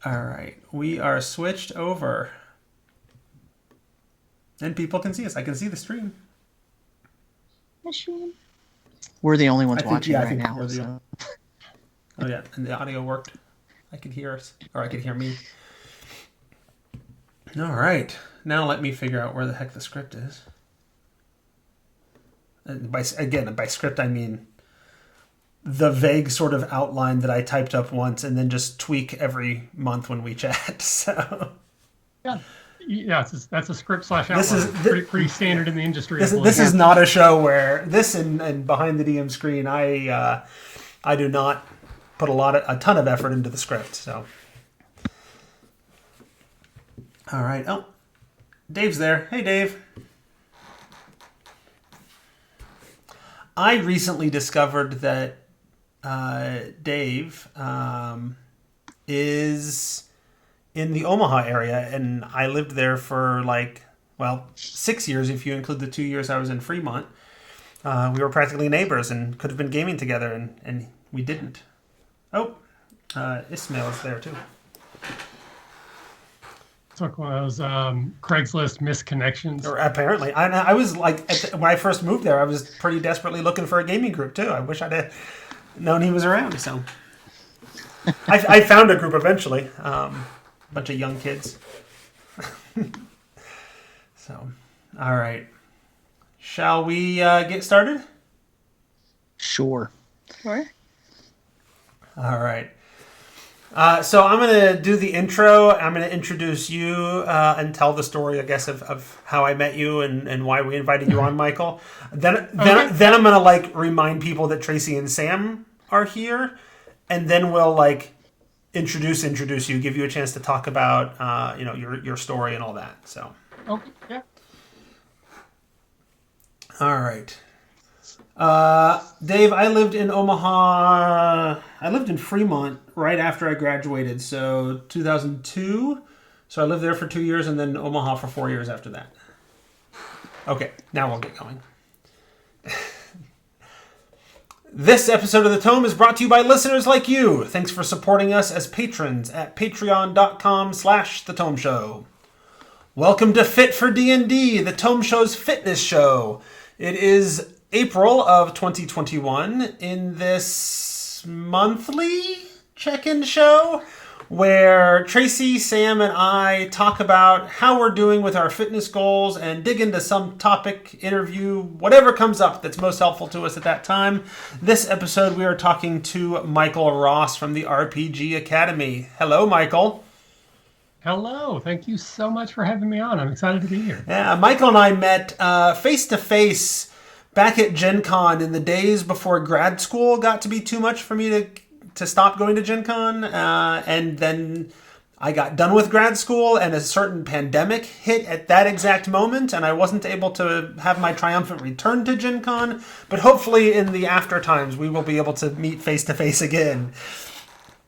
All right. We are switched over. And people can see us. I can see the stream. Machine. We're the only ones watching right now. Oh, yeah. And the audio worked. I could hear us. Or I could hear me. All right. Now let me figure out where the heck the script is. And by script, I mean the vague sort of outline that I typed up once and then just tweak every month when we chat. So yeah, that's a script / outline. This is pretty standard in the industry. This is not a show where this and behind the DM screen. I do not put a ton of effort into the script. So all right. Oh, Dave's there. Hey, Dave. I recently discovered that Dave is in the Omaha area, and I lived there for 6 years if you include the 2 years I was in Fremont. We were practically neighbors and could have been gaming together, and we didn't. Oh, Ismail is there too. It's like one of those Craigslist misconnections. Or apparently. I was when I first moved there, I was pretty desperately looking for a gaming group too. I wish I'd have known he was around. So I found a group eventually. Bunch of young kids. So, all right. Shall we get started? Sure. All right. So I'm going to do the intro. I'm going to introduce you and tell the story, I guess, of how I met you and why we invited you on, Michael. Then I'm going to remind people that Tracy and Sam are here, and then we'll introduce you, give you a chance to talk about your story and all that. So. Okay. Yeah. All right. Dave, I lived in Omaha. I lived in Fremont right after I graduated, so 2002. So I lived there for 2 years and then Omaha for 4 years after that. Okay, now we'll get going. This episode of the Tome is brought to you by listeners like you. Thanks for supporting us as patrons at patreon.com/The Tome Show. Welcome to Fit for D&D, the Tome Show's fitness show. It is April of 2021 in this monthly check-in show where Tracy, Sam, and I talk about how we're doing with our fitness goals and dig into some topic, interview, whatever comes up that's most helpful to us at that time. This episode, we are talking to Michael Ross from the RPG Academy. Hello, Michael. Hello. Thank you so much for having me on. I'm excited to be here. Yeah, Michael and I met face-to-face back at Gen Con in the days before grad school got to be too much for me to stop going to Gen Con. And then I got done with grad school and a certain pandemic hit at that exact moment. And I wasn't able to have my triumphant return to Gen Con. But hopefully in the after times, we will be able to meet face-to-face again.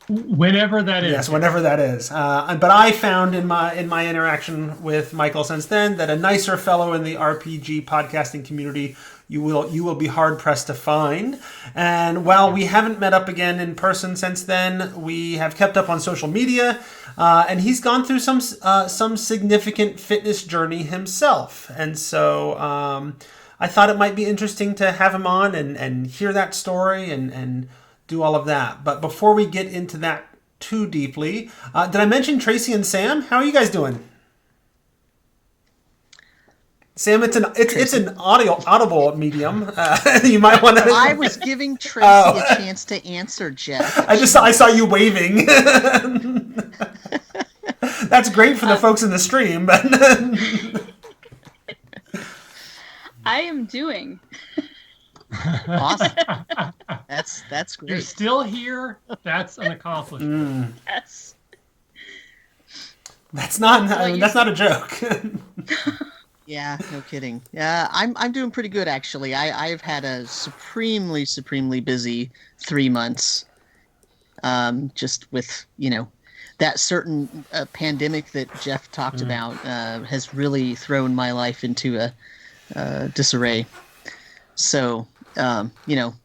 Whenever that is. Yes, whenever that is. But I found in my interaction with Michael since then that a nicer fellow in the RPG podcasting community you will be hard pressed to find. And while we haven't met up again in person since then, we have kept up on social media. And he's gone through some significant fitness journey himself. And so I thought it might be interesting to have him on and hear that story and do all of that. But before we get into that too deeply, did I mention Tracy and Sam? How are you guys doing? Sam, it's an audible medium. You might want to. I was giving Tracy a chance to answer, Jeff. I saw you waving. That's great for the folks in the stream, but I am doing. Awesome. That's great. You're still here. That's an accomplishment. Yes. That's not a joke. Yeah, no kidding. Yeah, I'm doing pretty good actually. I've had a supremely busy 3 months. Just with that certain pandemic that Jeff talked about has really thrown my life into a disarray. So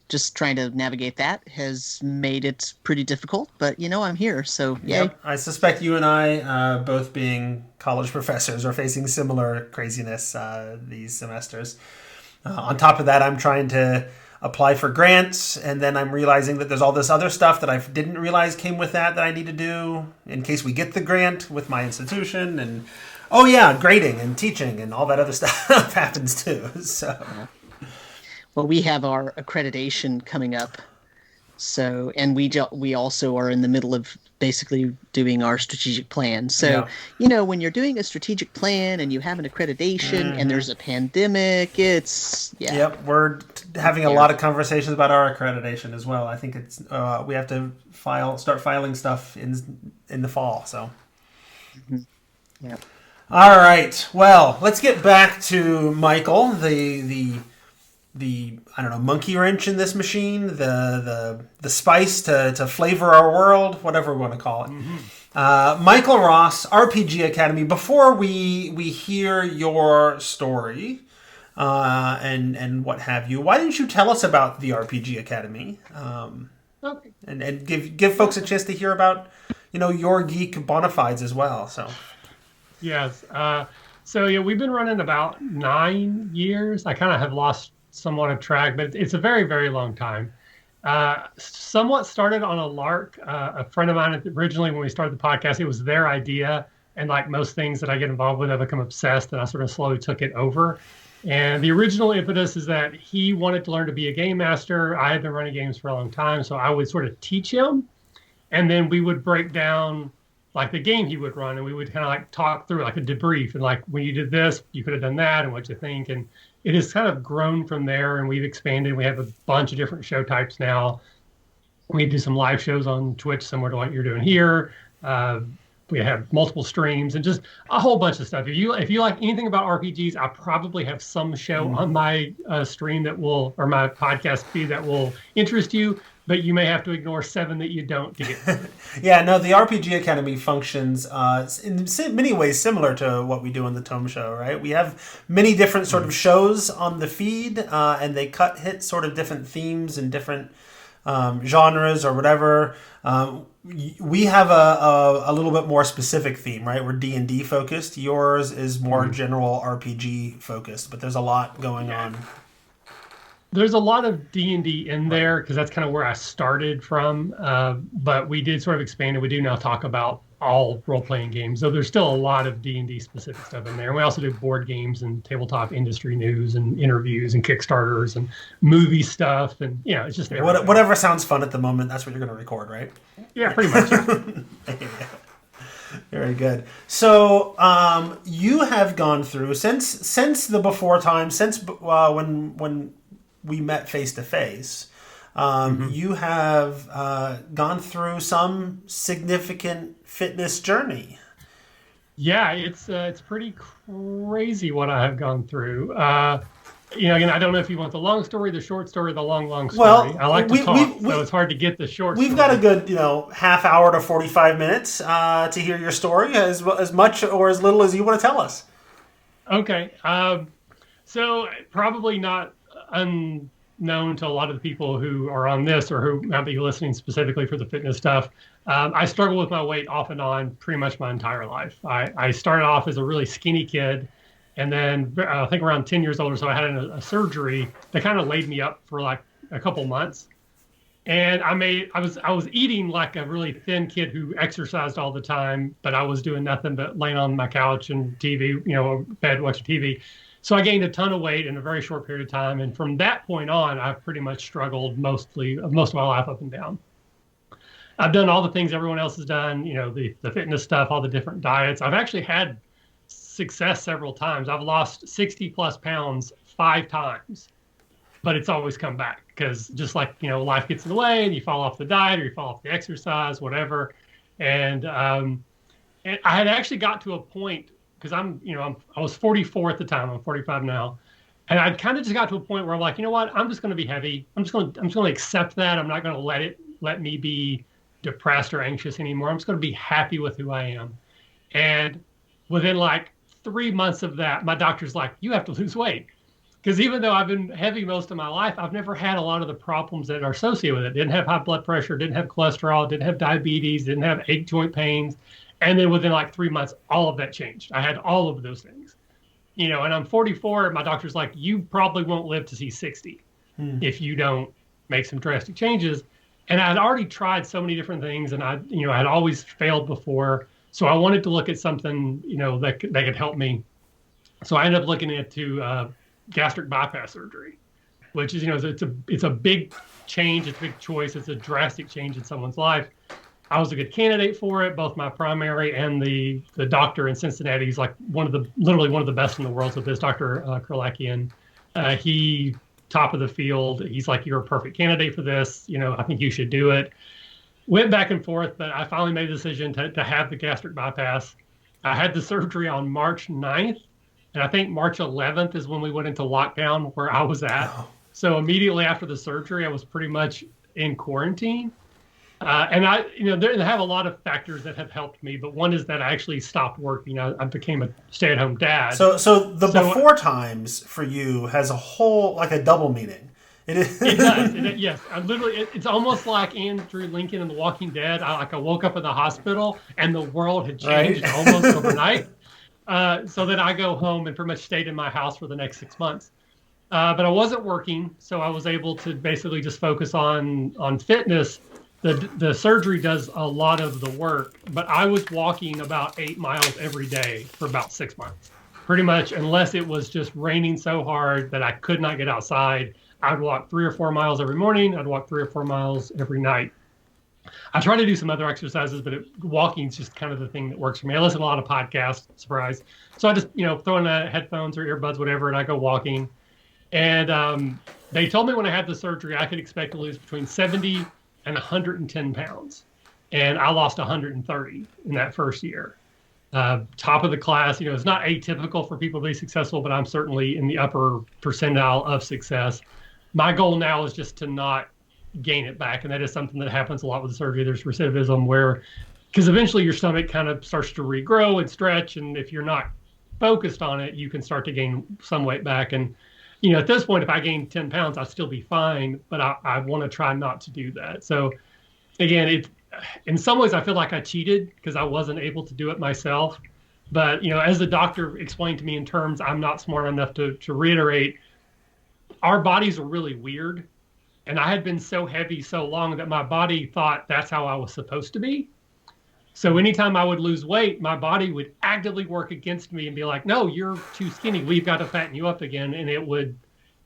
just trying to navigate that has made it pretty difficult. But I'm here, so yay. Yep. I suspect you and I, both being college professors, are facing similar craziness these semesters. On top of that, I'm trying to apply for grants, and then I'm realizing that there's all this other stuff that I didn't realize came with that I need to do in case we get the grant with my institution. And grading and teaching and all that other stuff happens too. So, well, we have our accreditation coming up. So, and we also are in the middle of basically doing our strategic plan. So, when you're doing a strategic plan and you have an accreditation and there's a pandemic, it's Yep, we're having a lot of conversations about our accreditation as well. I think it's we have to start filing stuff in the fall. So, yeah. All right. Well, let's get back to Michael, the I don't know, monkey wrench in this machine, the spice to flavor our world, whatever we want to call it. Michael Ross, RPG Academy. Before we hear your story and what have you, why didn't you tell us about the RPG Academy? Okay. And give folks a chance to hear about your geek bona fides as well. So yes. So we've been running about 9 years. I kind of have lost somewhat of track, but it's a very, very long time. Somewhat started on a lark. A friend of mine, originally when we started the podcast, it was their idea. And like most things that I get involved with, I become obsessed, and I sort of slowly took it over. And the original impetus is that he wanted to learn to be a game master. I had been running games for a long time, so I would sort of teach him. And then we would break down like the game he would run, and we would kind of like talk through like a debrief, and like when you did this, you could have done that, and what you think. And it has kind of grown from there, and we've expanded. We have a bunch of different show types now. We do some live shows on Twitch, similar to what you're doing here. We have multiple streams and just a whole bunch of stuff. If you like anything about RPGs, I probably have some show on my stream or my podcast feed that will interest you. But you may have to ignore 7 that you don't to get. The RPG Academy functions in many ways similar to what we do on the Tome Show, right? We have many different sort of shows on the feed, and they hit sort of different themes and different genres or whatever. We have a little bit more specific theme, right? We're D&D focused. Yours is more general RPG focused, but there's a lot going on. There's a lot of D&D in there because that's kind of where I started from. But we did sort of expand it. We do now talk about all role-playing games. So there's still a lot of D&D specific stuff in there. And we also do board games and tabletop industry news and interviews and Kickstarters and movie stuff. And, it's just everything. Whatever sounds fun at the moment, that's what you're going to record, right? Yeah, pretty much. Yeah. Very good. So you have gone through, since the before time, since when we met face to face, you have gone through some significant fitness journey. Yeah, it's pretty crazy what I have gone through. Again, I don't know if you want the long story, the short story, the long story. Well, I like to talk, so it's hard to get the short story. We've got a good, half hour to 45 minutes to hear your story, as much or as little as you want to tell us. Okay. So probably not unknown to a lot of the people who are on this or who might be listening specifically for the fitness stuff. I struggled with my weight off and on pretty much my entire life. I started off as a really skinny kid, and then I think around 10 years old or so, I had a surgery that kind of laid me up for like a couple months. And I was eating like a really thin kid who exercised all the time, but I was doing nothing but laying on my couch and TV, bed watching TV. So I gained a ton of weight in a very short period of time. And from that point on, I've pretty much struggled most of my life up and down. I've done all the things everyone else has done, the fitness stuff, all the different diets. I've actually had success several times. I've lost 60 plus pounds 5 times, but it's always come back because just like, life gets in the way and you fall off the diet or you fall off the exercise, whatever. And I had actually got to a point because I was 44 at the time. I'm 45 now. And I kind of just got to a point where I'm like, you know what? I'm just going to be heavy. I'm just going to accept that. I'm not going to let me be depressed or anxious anymore. I'm just going to be happy with who I am. And within like 3 months of that, my doctor's like, you have to lose weight. Because even though I've been heavy most of my life, I've never had a lot of the problems that are associated with it. Didn't have high blood pressure, didn't have cholesterol, didn't have diabetes, didn't have ache joint pains. And then within like 3 months, all of that changed. I had all of those things. And I'm 44. My doctor's like, you probably won't live to see 60 if you don't make some drastic changes. And I had already tried so many different things, and I had always failed before. So I wanted to look at something, that could help me. So I ended up looking into gastric bypass surgery, which is, it's a big change. It's a big choice. It's a drastic change in someone's life. I was a good candidate for it. Both my primary and the doctor in Cincinnati, he's like literally one of the best in the world with this, Dr. Kurlakian. He top of the field. He's like, you're a perfect candidate for this. I think you should do it. Went back and forth, but I finally made a decision to have the gastric bypass. I had the surgery on March 9th, and I think March 11th is when we went into lockdown where I was at. Oh. So immediately after the surgery, I was pretty much in quarantine. And I have a lot of factors that have helped me, but one is that I actually stopped working. I became a stay-at-home dad. So before times for you has a double meaning. It does. Yes. It's almost like Andrew Lincoln in The Walking Dead. I woke up in the hospital and the world had changed almost overnight. So then I go home and pretty much stayed in my house for the next 6 months. But I wasn't working, so I was able to basically just focus on fitness. The surgery does a lot of the work, but I was walking about 8 miles every day for about 6 months, pretty much, unless it was just raining so hard that I could not get outside. I'd walk 3 or 4 miles every morning. I'd walk 3 or 4 miles every night. I try to do some other exercises, but walking is just kind of the thing that works for me. I listen to a lot of podcasts, surprise. So I just, throw in the headphones or earbuds, whatever, and I go walking. And they told me when I had the surgery, I could expect to lose between 70 and 110 pounds. And I lost 130 in that first year. Top of the class, it's not atypical for people to be successful, but I'm certainly in the upper percentile of success. My goal now is just to not gain it back. And that is something that happens a lot with the surgery. There's recidivism because eventually your stomach kind of starts to regrow and stretch. And if you're not focused on it, you can start to gain some weight back. And at this point, if I gain 10 pounds, I'll still be fine, but I want to try not to do that. So again, in some ways, I feel like I cheated because I wasn't able to do it myself. But, as the doctor explained to me in terms I'm not smart enough to reiterate, our bodies are really weird. And I had been so heavy so long that my body thought that's how I was supposed to be. So anytime I would lose weight, my body would actively work against me and be like, no, you're too skinny. We've got to fatten you up again. And it would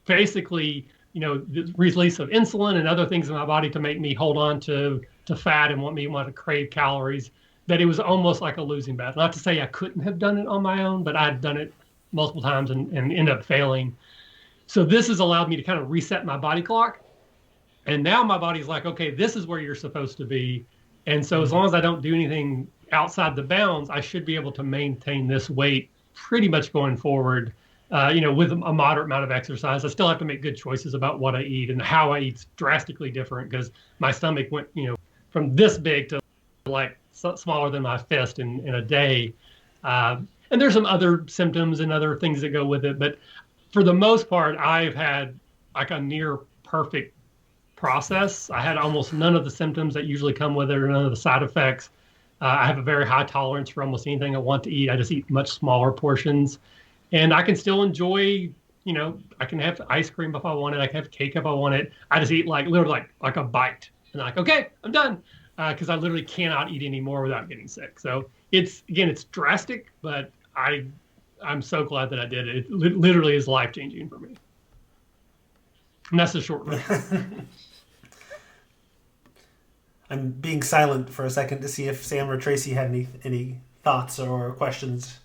basically, the release of insulin and other things in my body to make me hold on to fat and want to crave calories, that it was almost like a losing battle. Not to say I couldn't have done it on my own, but I'd done it multiple times and ended up failing. So this has allowed me to kind of reset my body clock. And now my body's like, okay, this is where you're supposed to be. And so as long as I don't do anything outside the bounds, I should be able to maintain this weight pretty much going forward, with a moderate amount of exercise. I still have to make good choices about what I eat, and how I eat's drastically different because my stomach went, from this big to like smaller than my fist in a day. And there's some other symptoms and other things that go with it. But for the most part, I've had like a near perfect process. I had almost none of the symptoms that usually come with it or none of the side effects. I have a very high tolerance for almost anything I want to eat. I just eat much smaller portions. And I can still enjoy, I can have ice cream if I want it. I can have cake if I want it. I just eat literally like a bite. And I'm like, okay, I'm done. Because I literally cannot eat anymore without getting sick. So it's drastic, but I'm so glad that I did it. It literally is life-changing for me. And that's the short version. I'm being silent for a second to see if Sam or Tracy had any thoughts or questions.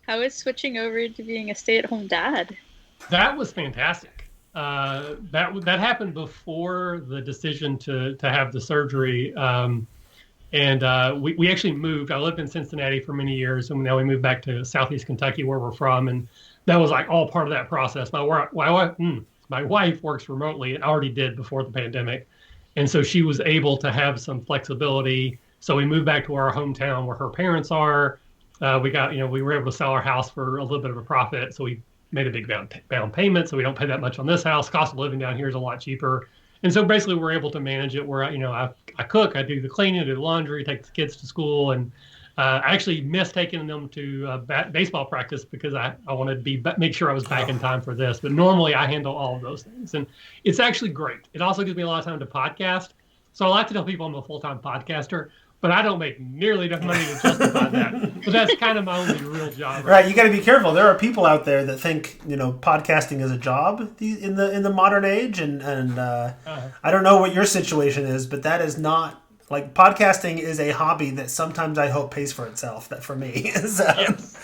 How is switching over to being a stay-at-home dad? That was fantastic. That happened before the decision to have the surgery. And we actually moved. I lived in Cincinnati for many years, and now we moved back to Southeast Kentucky, where we're from. And that was like all part of that process. My wife works remotely and already did before the pandemic. And so she was able to have some flexibility. So we moved back to our hometown where her parents are. We were able to sell our house for a little bit of a profit, so we made a big down payment, so we don't pay that much on this house. Cost of living down here is a lot cheaper, and so basically we're able to manage it. Where I cook, I do the cleaning, I do the laundry, take the kids to school, and I actually missed taking them to baseball practice because I wanted to make sure I was back in time for this. But normally I handle all of those things, and it's actually great. It also gives me a lot of time to podcast. So I like to tell people I'm a full-time podcaster, but I don't make nearly enough money to justify that. But that's kind of my only real job. Right, you got to be careful. There are people out there that think podcasting is a job in the modern age, and I don't know what your situation is, but that is not. Like, podcasting is a hobby that sometimes I hope pays for itself. That for me. So. Yes.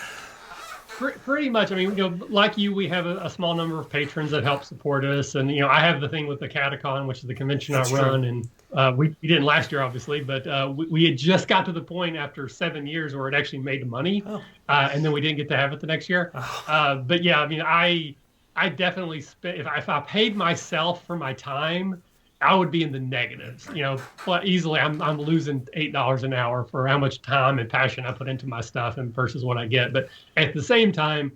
Pretty much. I mean, like you, we have a small number of patrons that help support us, and I have the thing with the Catacon, which is the convention That's I run, true. and we didn't last year, obviously, but we had just got to the point after 7 years where it actually made money, and then we didn't get to have it the next year. But yeah, I mean, I definitely spent if I paid myself for my time, I would be in the negatives, but easily I'm losing $8 an hour for how much time and passion I put into my stuff and versus what I get. But at the same time,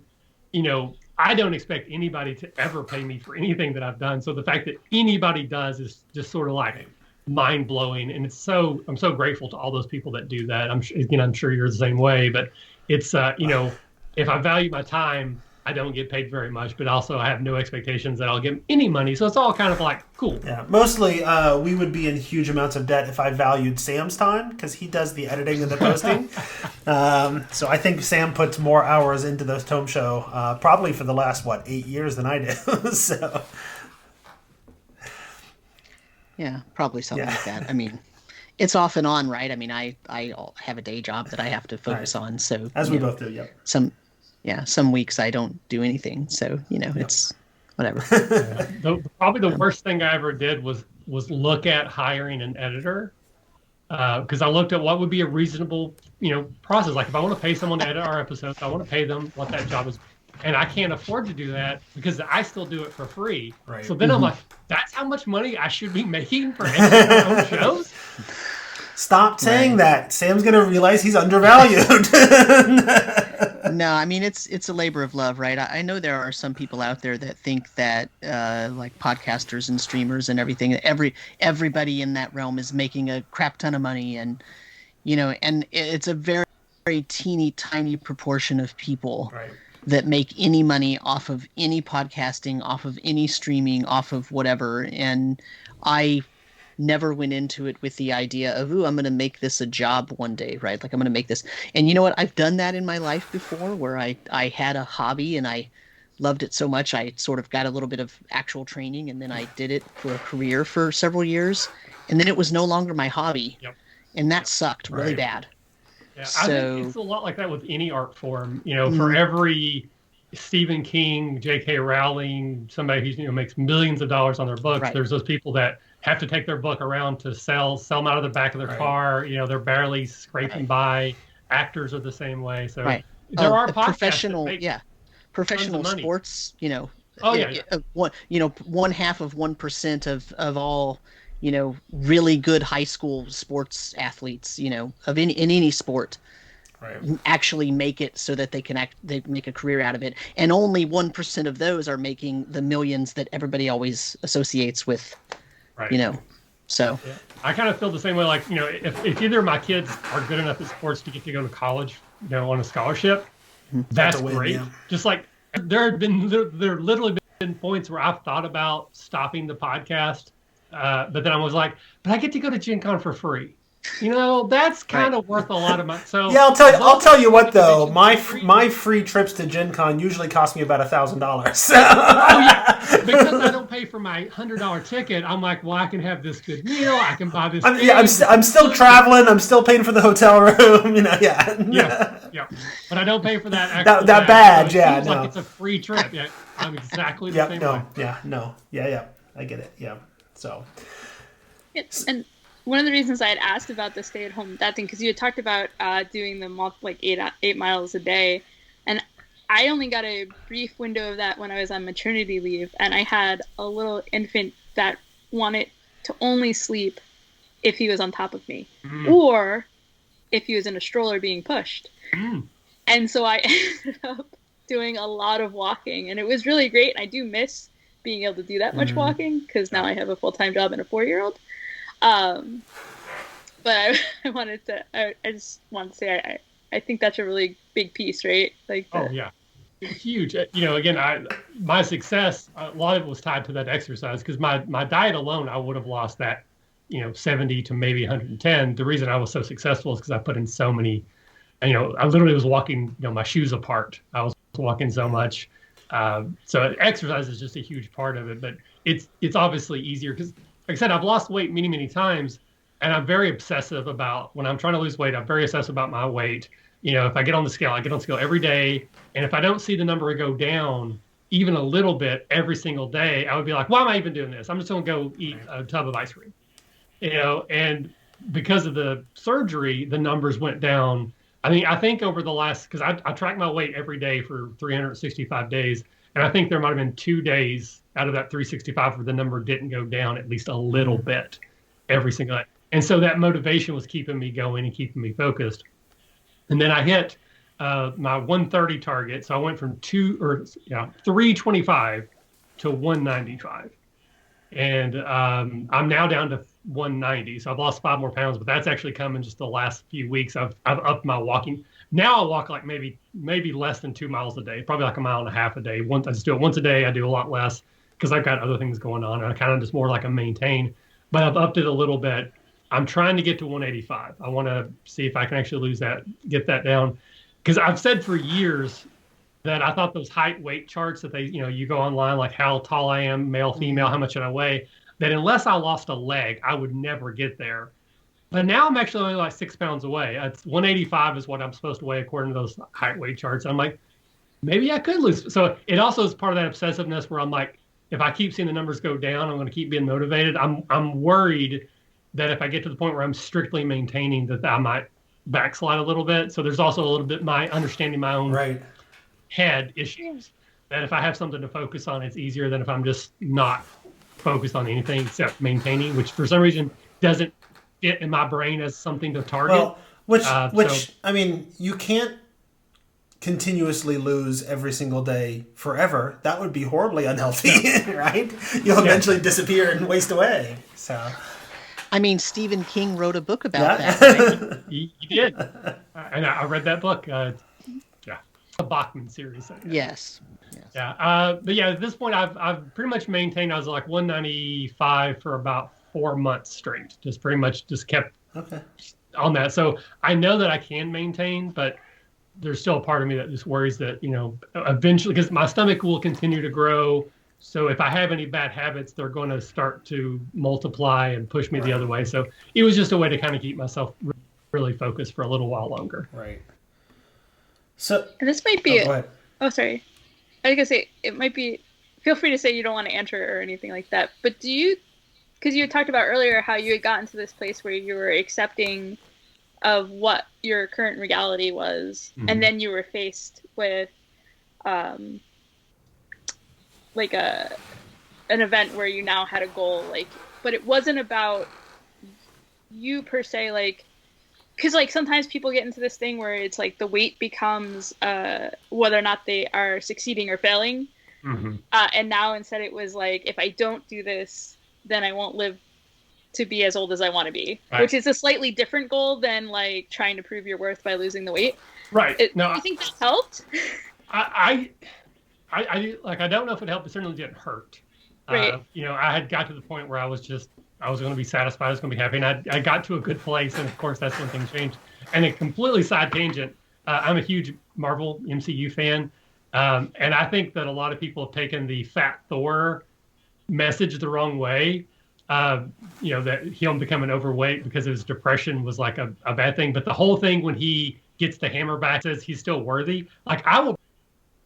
I don't expect anybody to ever pay me for anything that I've done. So the fact that anybody does is just sort of like mind blowing. And I'm so grateful to all those people that do that. I'm sure you're the same way, but it's, if I value my time, I don't get paid very much, but also I have no expectations that I'll get any money. So it's all kind of like cool. Yeah, mostly we would be in huge amounts of debt if I valued Sam's time because he does the editing and the posting. So I think Sam puts more hours into those Tome Show, probably for the last 8 years than I do. So yeah, probably something like that. I mean, it's off and on, right? I mean, I have a day job that I have to focus on. So as we both do, yep. Some weeks I don't do anything, so it's whatever. Probably the worst thing I ever did was look at hiring an editor, because I looked at what would be a reasonable process. Like if I want to pay someone to edit our episodes, I want to pay them what that job is, and I can't afford to do that because I still do it for free. Right. So then I'm like, that's how much money I should be making for editing my own shows. Stop saying that. Sam's going to realize he's undervalued. No, I mean, it's a labor of love, right? I know there are some people out there that think that like podcasters and streamers and everything, everybody in that realm is making a crap ton of money, and and it's a very, very teeny tiny proportion of people that make any money off of any podcasting, off of any streaming, off of whatever. And I never went into it with the idea of, I'm going to make this a job one day, right? Like I'm going to make this. And you know what? I've done that in my life before where I had a hobby and I loved it so much. I sort of got a little bit of actual training and then I did it for a career for several years. And then it was no longer my hobby. Yep. And that sucked really bad. Yeah, so, I think it's a lot like that with any art form. For every Stephen King, J.K. Rowling, somebody who makes millions of dollars on their books, there's those people that have to take their book around to sell them out of the back of their car. They're barely scraping by. Actors are the same way. So there are professional sports. One half of 1% of all really good high school sports athletes. Of in any sport. Actually make it so that they make a career out of it, and only 1% of those are making the millions that everybody always associates with. So I kind of feel the same way. Like if either of my kids are good enough at sports to get to go to college, on a scholarship, that's great. Yeah. Just like there literally been points where I've thought about stopping the podcast, but then I was like, but I get to go to Gen Con for free. That's kind of worth a lot of money. So yeah, I'll tell you what though, my free trips to Gen Con usually cost me about $1,000. So. Oh yeah, because I don't pay for my $100 ticket. I'm like, well, I can have this good meal. I can buy this. I'm still traveling. I'm still paying for the hotel room. Yeah. But I don't pay for that. That badge. So it seems like it's a free trip. Yeah, I'm exactly the same way. Yeah. I get it. Yeah. So. And one of the reasons I had asked about the stay-at-home dad thing, because you had talked about doing the 8 miles a day, and I only got a brief window of that when I was on maternity leave, and I had a little infant that wanted to only sleep if he was on top of me, or if he was in a stroller being pushed. And so I ended up doing a lot of walking, and it was really great. I do miss being able to do that much walking because now I have a full-time job and a 4-year-old. But I just wanted to say I think that's a really big piece, right? Like Oh yeah, it's huge. Again, my success, a lot of it was tied to that exercise, because my diet alone, I would have lost that 70 to maybe 110. The reason I was so successful is because I put in so many. I literally was walking my shoes apart. I was walking so much. So exercise is just a huge part of it, but it's obviously easier because, like I said, I've lost weight many, many times, and I'm very obsessive about when I'm trying to lose weight. I'm very obsessive about my weight. If I get on the scale, I get on the scale every day, and if I don't see the number go down even a little bit every single day, I would be like, why am I even doing this? I'm just going to go eat a tub of ice cream. And because of the surgery, the numbers went down. I think over the last, because I track my weight every day for 365 days, and I think there might have been 2 days out of that 365 where the number didn't go down at least a little bit every single day. And so that motivation was keeping me going and keeping me focused. And then I hit my 130 target. So I went from 325 to 195. And I'm now down to 190. So I've lost 5 more pounds, but that's actually come in just the last few weeks. I've upped my walking. Now I walk like maybe less than 2 miles a day, probably like 1.5 miles a day. I just do it once a day. I do a lot less because I've got other things going on. And I kind of just more like a maintain, but I've upped it a little bit. I'm trying to get to 185. I want to see if I can actually get that down. Because I've said for years that I thought those height weight charts that you go online, like how tall I am, male, female, how much should I weigh, that unless I lost a leg, I would never get there. But now I'm actually only like 6 pounds away. It's 185 is what I'm supposed to weigh according to those height weight charts. I'm like, maybe I could lose. So it also is part of that obsessiveness where I'm like, if I keep seeing the numbers go down, I'm going to keep being motivated. I'm worried that if I get to the point where I'm strictly maintaining, that I might backslide a little bit. So there's also a little bit my understanding my own head issues, that if I have something to focus on, it's easier than if I'm just not focused on anything except maintaining, which for some reason doesn't fit in my brain as something to target. Well, you can't continuously lose every single day forever. That would be horribly unhealthy, right? You'll eventually disappear and waste away. So, Stephen King wrote a book about that. Right? He did, and I read that book. The Bachman series. Yes. Yeah. But yeah, at this point, I've pretty much maintained. I was like 195 for about 4 months straight. Just pretty much kept on that. So I know that I can maintain, but there's still a part of me that just worries that eventually, because my stomach will continue to grow. So if I have any bad habits, they're going to start to multiply and push me the other way. So it was just a way to kind of keep myself really focused for a little while longer. Right. So this might be. Sorry. I was gonna say it might be. Feel free to say you don't want to answer or anything like that. But do you? Because you had talked about earlier how you had gotten to this place where you were accepting of what your current reality was, and then you were faced with, like an event where you now had a goal, but it wasn't about you per se, because sometimes people get into this thing where it's like the weight becomes whether or not they are succeeding or failing, and now instead it was like, if I don't do this, then I won't live to be as old as I want to be, which is a slightly different goal than trying to prove your worth by losing the weight. Right. I think that helped. I don't know if it helped. It certainly didn't hurt. Right. I had got to the point where I was going to be satisfied. I was going to be happy. And I got to a good place. And of course, that's when things changed. And a completely side tangent. I'm a huge Marvel MCU fan. And I think that a lot of people have taken the Fat Thor message the wrong way. That him becoming overweight because of his depression was like a bad thing. But the whole thing when he gets the hammer back, says he's still worthy. I will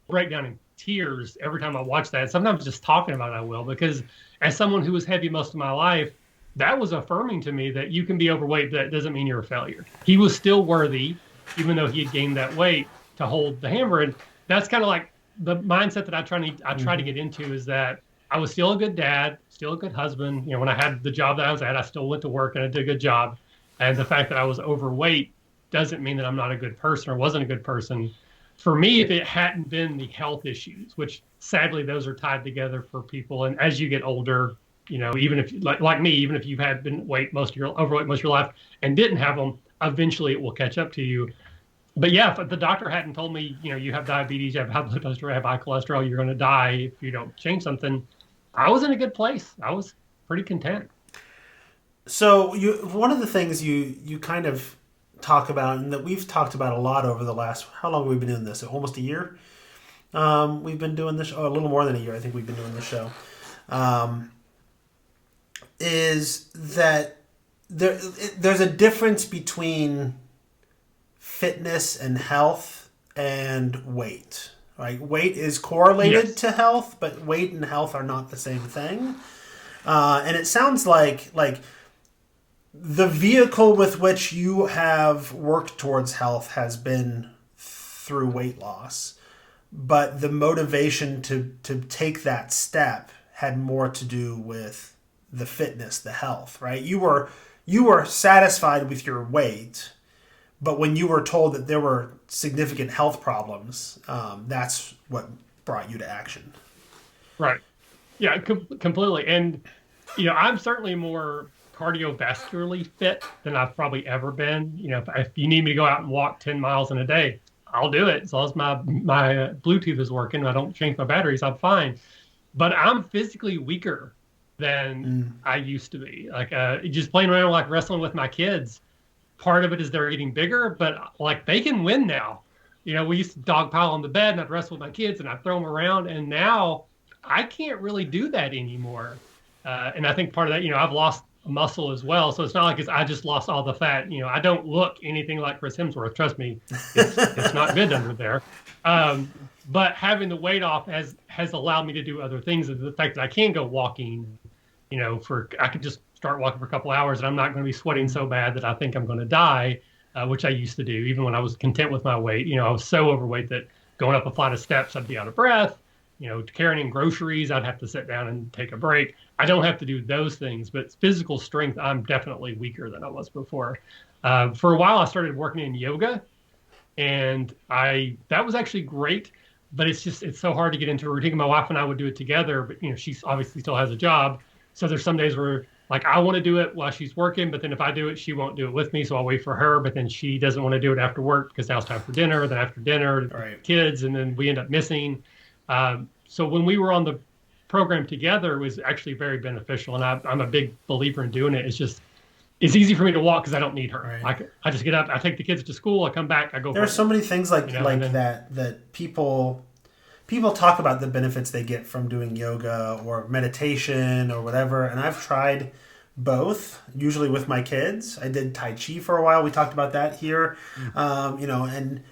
break down in tears every time I watch that. Sometimes just talking about it, I will, because as someone who was heavy most of my life, that was affirming to me that you can be overweight, but that doesn't mean you're a failure. He was still worthy, even though he had gained that weight, to hold the hammer. And that's kind of like the mindset that I try to get into, is that I was still a good dad, still a good husband. When I had the job that I was at, I still went to work and I did a good job. And the fact that I was overweight doesn't mean that I'm not a good person or wasn't a good person. For me, if it hadn't been the health issues, which sadly those are tied together for people, and as you get older, even if like me, even if you've had been overweight most of your life and didn't have them, eventually it will catch up to you. But yeah, if the doctor hadn't told me, you have diabetes, you have high blood pressure, you have high cholesterol, you're going to die if you don't change something, I was in a good place. I was pretty content. So one of the things you kind of talk about, and that we've talked about a lot over the last, how long have we been doing this? Almost a year. We've been doing this, a little more than a year. I think we've been doing this show. Is that there's a difference between fitness and health and weight, right? Weight is correlated to health, but weight and health are not the same thing. And it sounds like the vehicle with which you have worked towards health has been through weight loss, but the motivation to take that step had more to do with the fitness, the health, right? You were satisfied with your weight, but when you were told that there were significant health problems, that's what brought you to action. Right. Yeah, completely. And, I'm certainly more cardiovascularly fit than I've probably ever been. If you need me to go out and walk 10 miles in a day, I'll do it. As long as my Bluetooth is working and I don't change my batteries, I'm fine. But I'm physically weaker than I used to be. Like just playing around, like wrestling with my kids. Part of it is they're getting bigger, but like they can win now. We used to dogpile on the bed and I'd wrestle with my kids and I'd throw them around. And now I can't really do that anymore. And I think part of that, I've lost muscle as well. So it's not like I just lost all the fat. I don't look anything like Chris Hemsworth. Trust me, it's not good under there. But having the weight off has allowed me to do other things. The fact that I can go walking, I could just start walking for a couple hours and I'm not going to be sweating so bad that I think I'm going to die, which I used to do. Even when I was content with my weight, I was so overweight that going up a flight of steps, I'd be out of breath. Carrying groceries, I'd have to sit down and take a break. I don't have to do those things, but physical strength, I'm definitely weaker than I was before. For a while, I started working in yoga, and that was actually great, but it's so hard to get into a routine. My wife and I would do it together, but she obviously still has a job. So there's some days where like I want to do it while she's working, but then if I do it, she won't do it with me. So I'll wait for her, but then she doesn't want to do it after work because now it's time for dinner. Then after dinner, right. Kids, and then we end up missing. So when we were on the program together, it was actually very beneficial. And I'm a big believer in doing it. It's easy for me to walk because I don't need her. Right. I just get up, I take the kids to school, I come back, I go. There are so many things like that people talk about the benefits they get from doing yoga or meditation or whatever. And I've tried both, usually with my kids. I did Tai Chi for a while. We talked about that here, and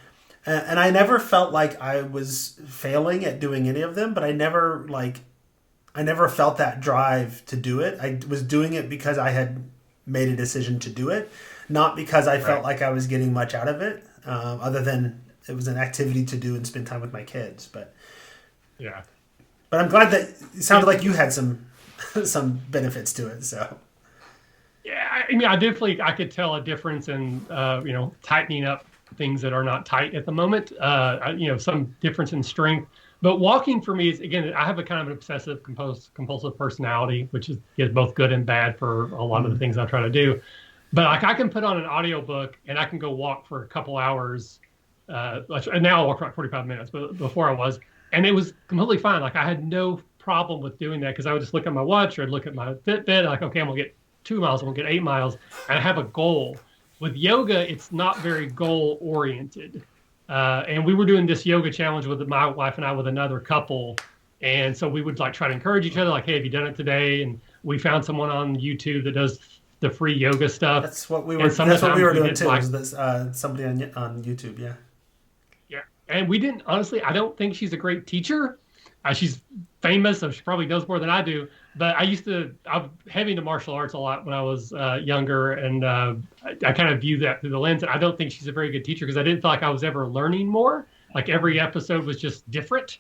I never felt like I was failing at doing any of them, but I never felt that drive to do it. I was doing it because I had made a decision to do it, not because I felt like I was getting much out of it, other than it was an activity to do and spend time with my kids. But yeah, but I'm glad that it sounded like you had some benefits to it. So yeah, I mean, I could tell a difference in tightening up things that are not tight at the moment. Some difference in strength. But walking for me is, again, I have a kind of an obsessive compulsive personality, which is both good and bad for a lot of the things I try to do. But like I can put on an audiobook and I can go walk for a couple hours. And now I walk for like 45 minutes, but before I was, and it was completely fine. Like I had no problem with doing that because I would just look at my watch or I'd look at my Fitbit, like, okay, I'm gonna get 2 miles, I'm gonna get 8 miles, and I have a goal. With yoga, it's not very goal oriented. And we were doing this yoga challenge with my wife and I with another couple. And so we would like try to encourage each other, like, hey, have you done it today? And we found someone on YouTube that does the free yoga stuff. That's what we were doing too. Like, somebody on YouTube, yeah. Yeah. And we didn't, honestly, I don't think she's a great teacher. She's famous, so she probably knows more than I do. But I'm heavy into martial arts a lot when I was younger, and I kind of view that through the lens. And I don't think she's a very good teacher because I didn't feel like I was ever learning more. Like every episode was just different.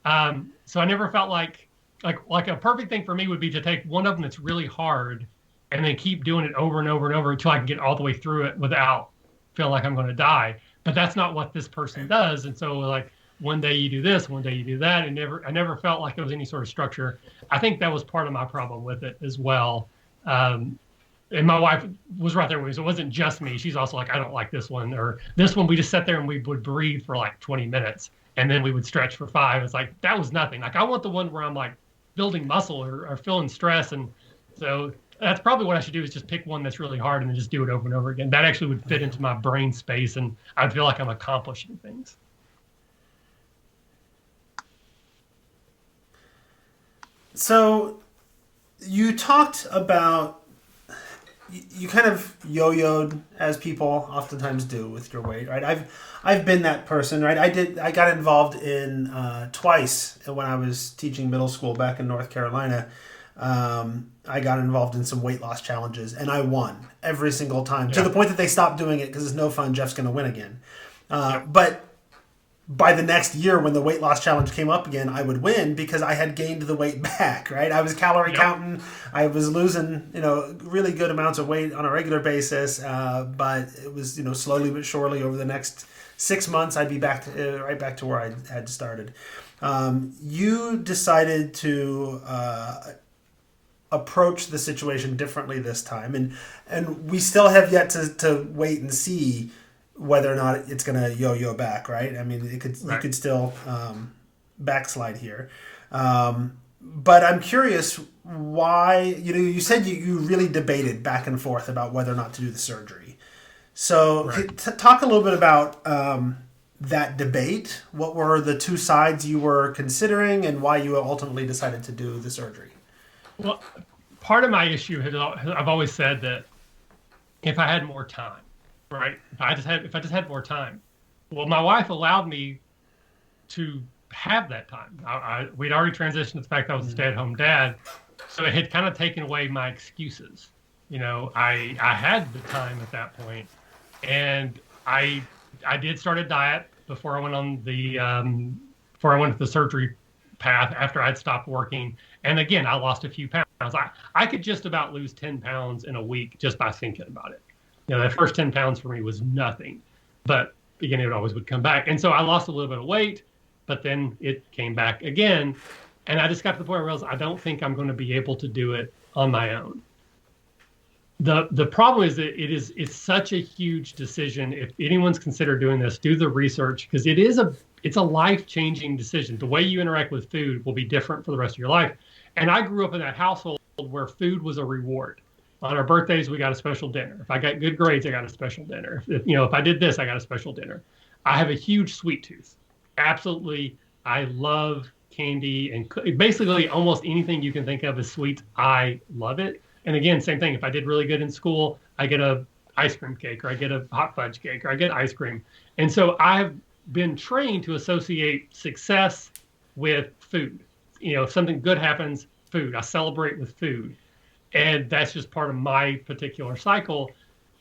So I never felt like a perfect thing for me would be to take one of them that's really hard and then keep doing it over and over and over until I can get all the way through it without feeling like I'm going to die. but that's not what this person does. And so like one day you do this, one day you do that, and I never felt like there was any sort of structure. I think that was part of my problem with it as well. And my wife was right there with me, so it wasn't just me. She's also like, I don't like this one, or this one. We just sat there and we would breathe for like 20 minutes, and then we would stretch for 5. It's like that was nothing. Like I want the one where I'm like building muscle or feeling stress, and so that's probably what I should do is just pick one that's really hard and then just do it over and over again. That actually would fit into my brain space, and I'd feel like I'm accomplishing things. So you talked about you kind of yo-yoed, as people oftentimes do with your weight, right? I've been that person, right? I got involved in twice when I was teaching middle school back in North Carolina. I got involved in some weight loss challenges, and I won every single time, to the point that they stopped doing it because it's no fun. Jeff's going to win again. But by the next year, when the weight loss challenge came up again, I would win because I had gained the weight back, right? I was calorie counting. I was losing, really good amounts of weight on a regular basis. But it was, slowly but surely over the next 6 months, I'd be back to, right back to where I had started. You decided to approach the situation differently this time. And we still have yet to wait and see whether or not it's going to yo-yo back, right? I mean, you could still backslide here. But I'm curious why, you said you really debated back and forth about whether or not to do the surgery. So talk a little bit about that debate. What were the two sides you were considering and why you ultimately decided to do the surgery? Well, part of my issue I've always said that if I had more time, right? If I just had more time. Well, my wife allowed me to have that time. We'd already transitioned to the fact that I was a stay-at-home dad, so it had kind of taken away my excuses. I had the time at that point, and I did start a diet before I went on the before I went to the surgery path after I'd stopped working. And again, I lost a few pounds. I could just about lose 10 pounds in a week just by thinking about it. That first 10 pounds for me was nothing, but again, it always would come back. And so I lost a little bit of weight, but then it came back again. And I just got to the point where I realized I don't think I'm going to be able to do it on my own. The problem is that it's such a huge decision. If anyone's considered doing this, do the research, because it's a life-changing decision. The way you interact with food will be different for the rest of your life. And I grew up in that household where food was a reward. On our birthdays, we got a special dinner. If I got good grades, I got a special dinner. If I did this, I got a special dinner. I have a huge sweet tooth. Absolutely, I love candy and basically almost anything you can think of as sweet. I love it. And again, same thing. If I did really good in school, I get a ice cream cake, or I get a hot fudge cake, or I get ice cream. And so I've been trained to associate success with food. If something good happens, food. I celebrate with food. And that's just part of my particular cycle.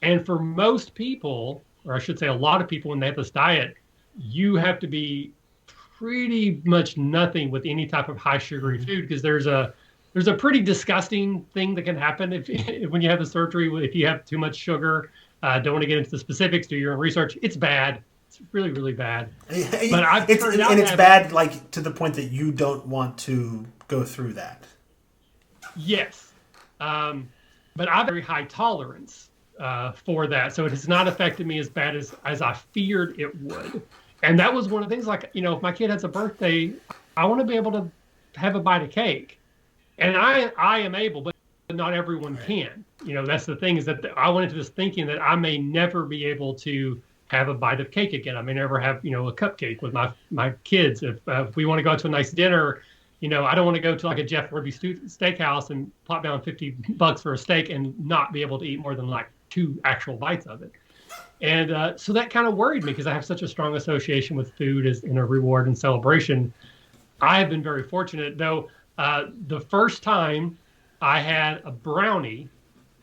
And for most people, or I should say a lot of people, when they have this diet, you have to be pretty much nothing with any type of high sugary food, because there's a pretty disgusting thing that can happen when you have the surgery. If you have too much sugar, don't want to get into the specifics, do your own research. It's bad. It's really, really bad. But it's bad, like to the point that you don't want to go through that. Yes. But I have very high tolerance for that. So it has not affected me as bad as I feared it would. And that was one of the things, like, if my kid has a birthday, I want to be able to have a bite of cake. And I am able, but not everyone can. That's the thing, is that I went into this thinking that I may never be able to have a bite of cake again. I may never have, a cupcake with my kids. If we want to go out to a nice dinner, I don't want to go to like a Jeff Ruby steakhouse and plop down $50 for a steak and not be able to eat more than like 2 actual bites of it. And so that kind of worried me, because I have such a strong association with food as in a reward and celebration. I have been very fortunate, though. The first time I had a brownie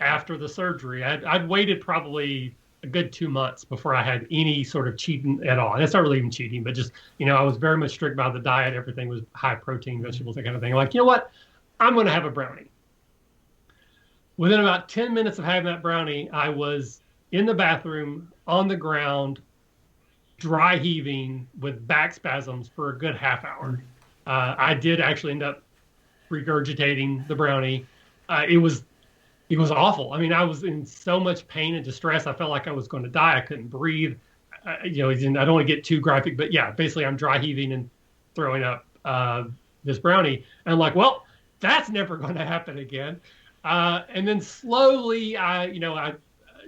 after the surgery, I'd waited probably a good 2 months before I had any sort of cheating at all. And it's not really even cheating, but just, I was very much strict about the diet. Everything was high protein, vegetables, that kind of thing. Like, you know what? I'm going to have a brownie. Within about 10 minutes of having that brownie, I was in the bathroom on the ground, dry heaving with back spasms for a good half hour. I did actually end up regurgitating the brownie. It was awful. I mean, I was in so much pain and distress. I felt like I was going to die. I couldn't breathe. I don't want to get too graphic, but yeah, basically I'm dry heaving and throwing up this brownie. And I'm like, well, that's never going to happen again. And then slowly,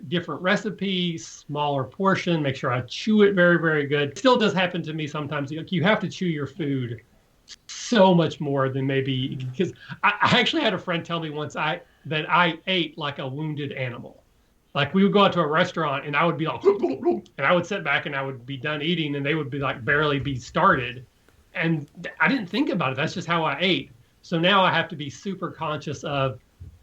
different recipes, smaller portion, make sure I chew it very, very good. It still does happen to me sometimes. You have to chew your food so much more than maybe, because I actually had a friend tell me once that I ate like a wounded animal. Like we would go out to a restaurant and I would be like, and I would sit back and I would be done eating and they would be like barely be started. And I didn't think about it. That's just how I ate. So now I have to be super conscious of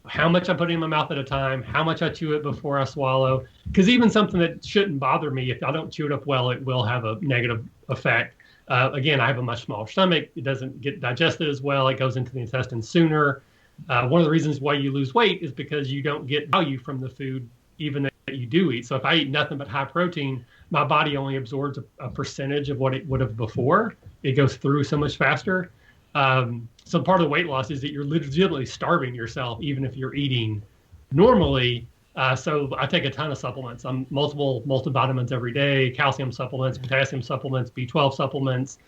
how much I put in my mouth at a time, how much I chew it before I swallow. Because even something that shouldn't bother me, if I don't chew it up well, it will have a negative effect. Again, I have a much smaller stomach. It doesn't get digested as well. It goes into the intestine sooner. One of the reasons why you lose weight is because you don't get value from the food, even that you do eat. So if I eat nothing but high protein, my body only absorbs a percentage of what it would have before. It goes through so much faster. So part of the weight loss is that you're legitimately starving yourself, even if you're eating normally. So I take a ton of supplements. I'm multiple multivitamins every day, calcium supplements, potassium supplements, B12 supplements.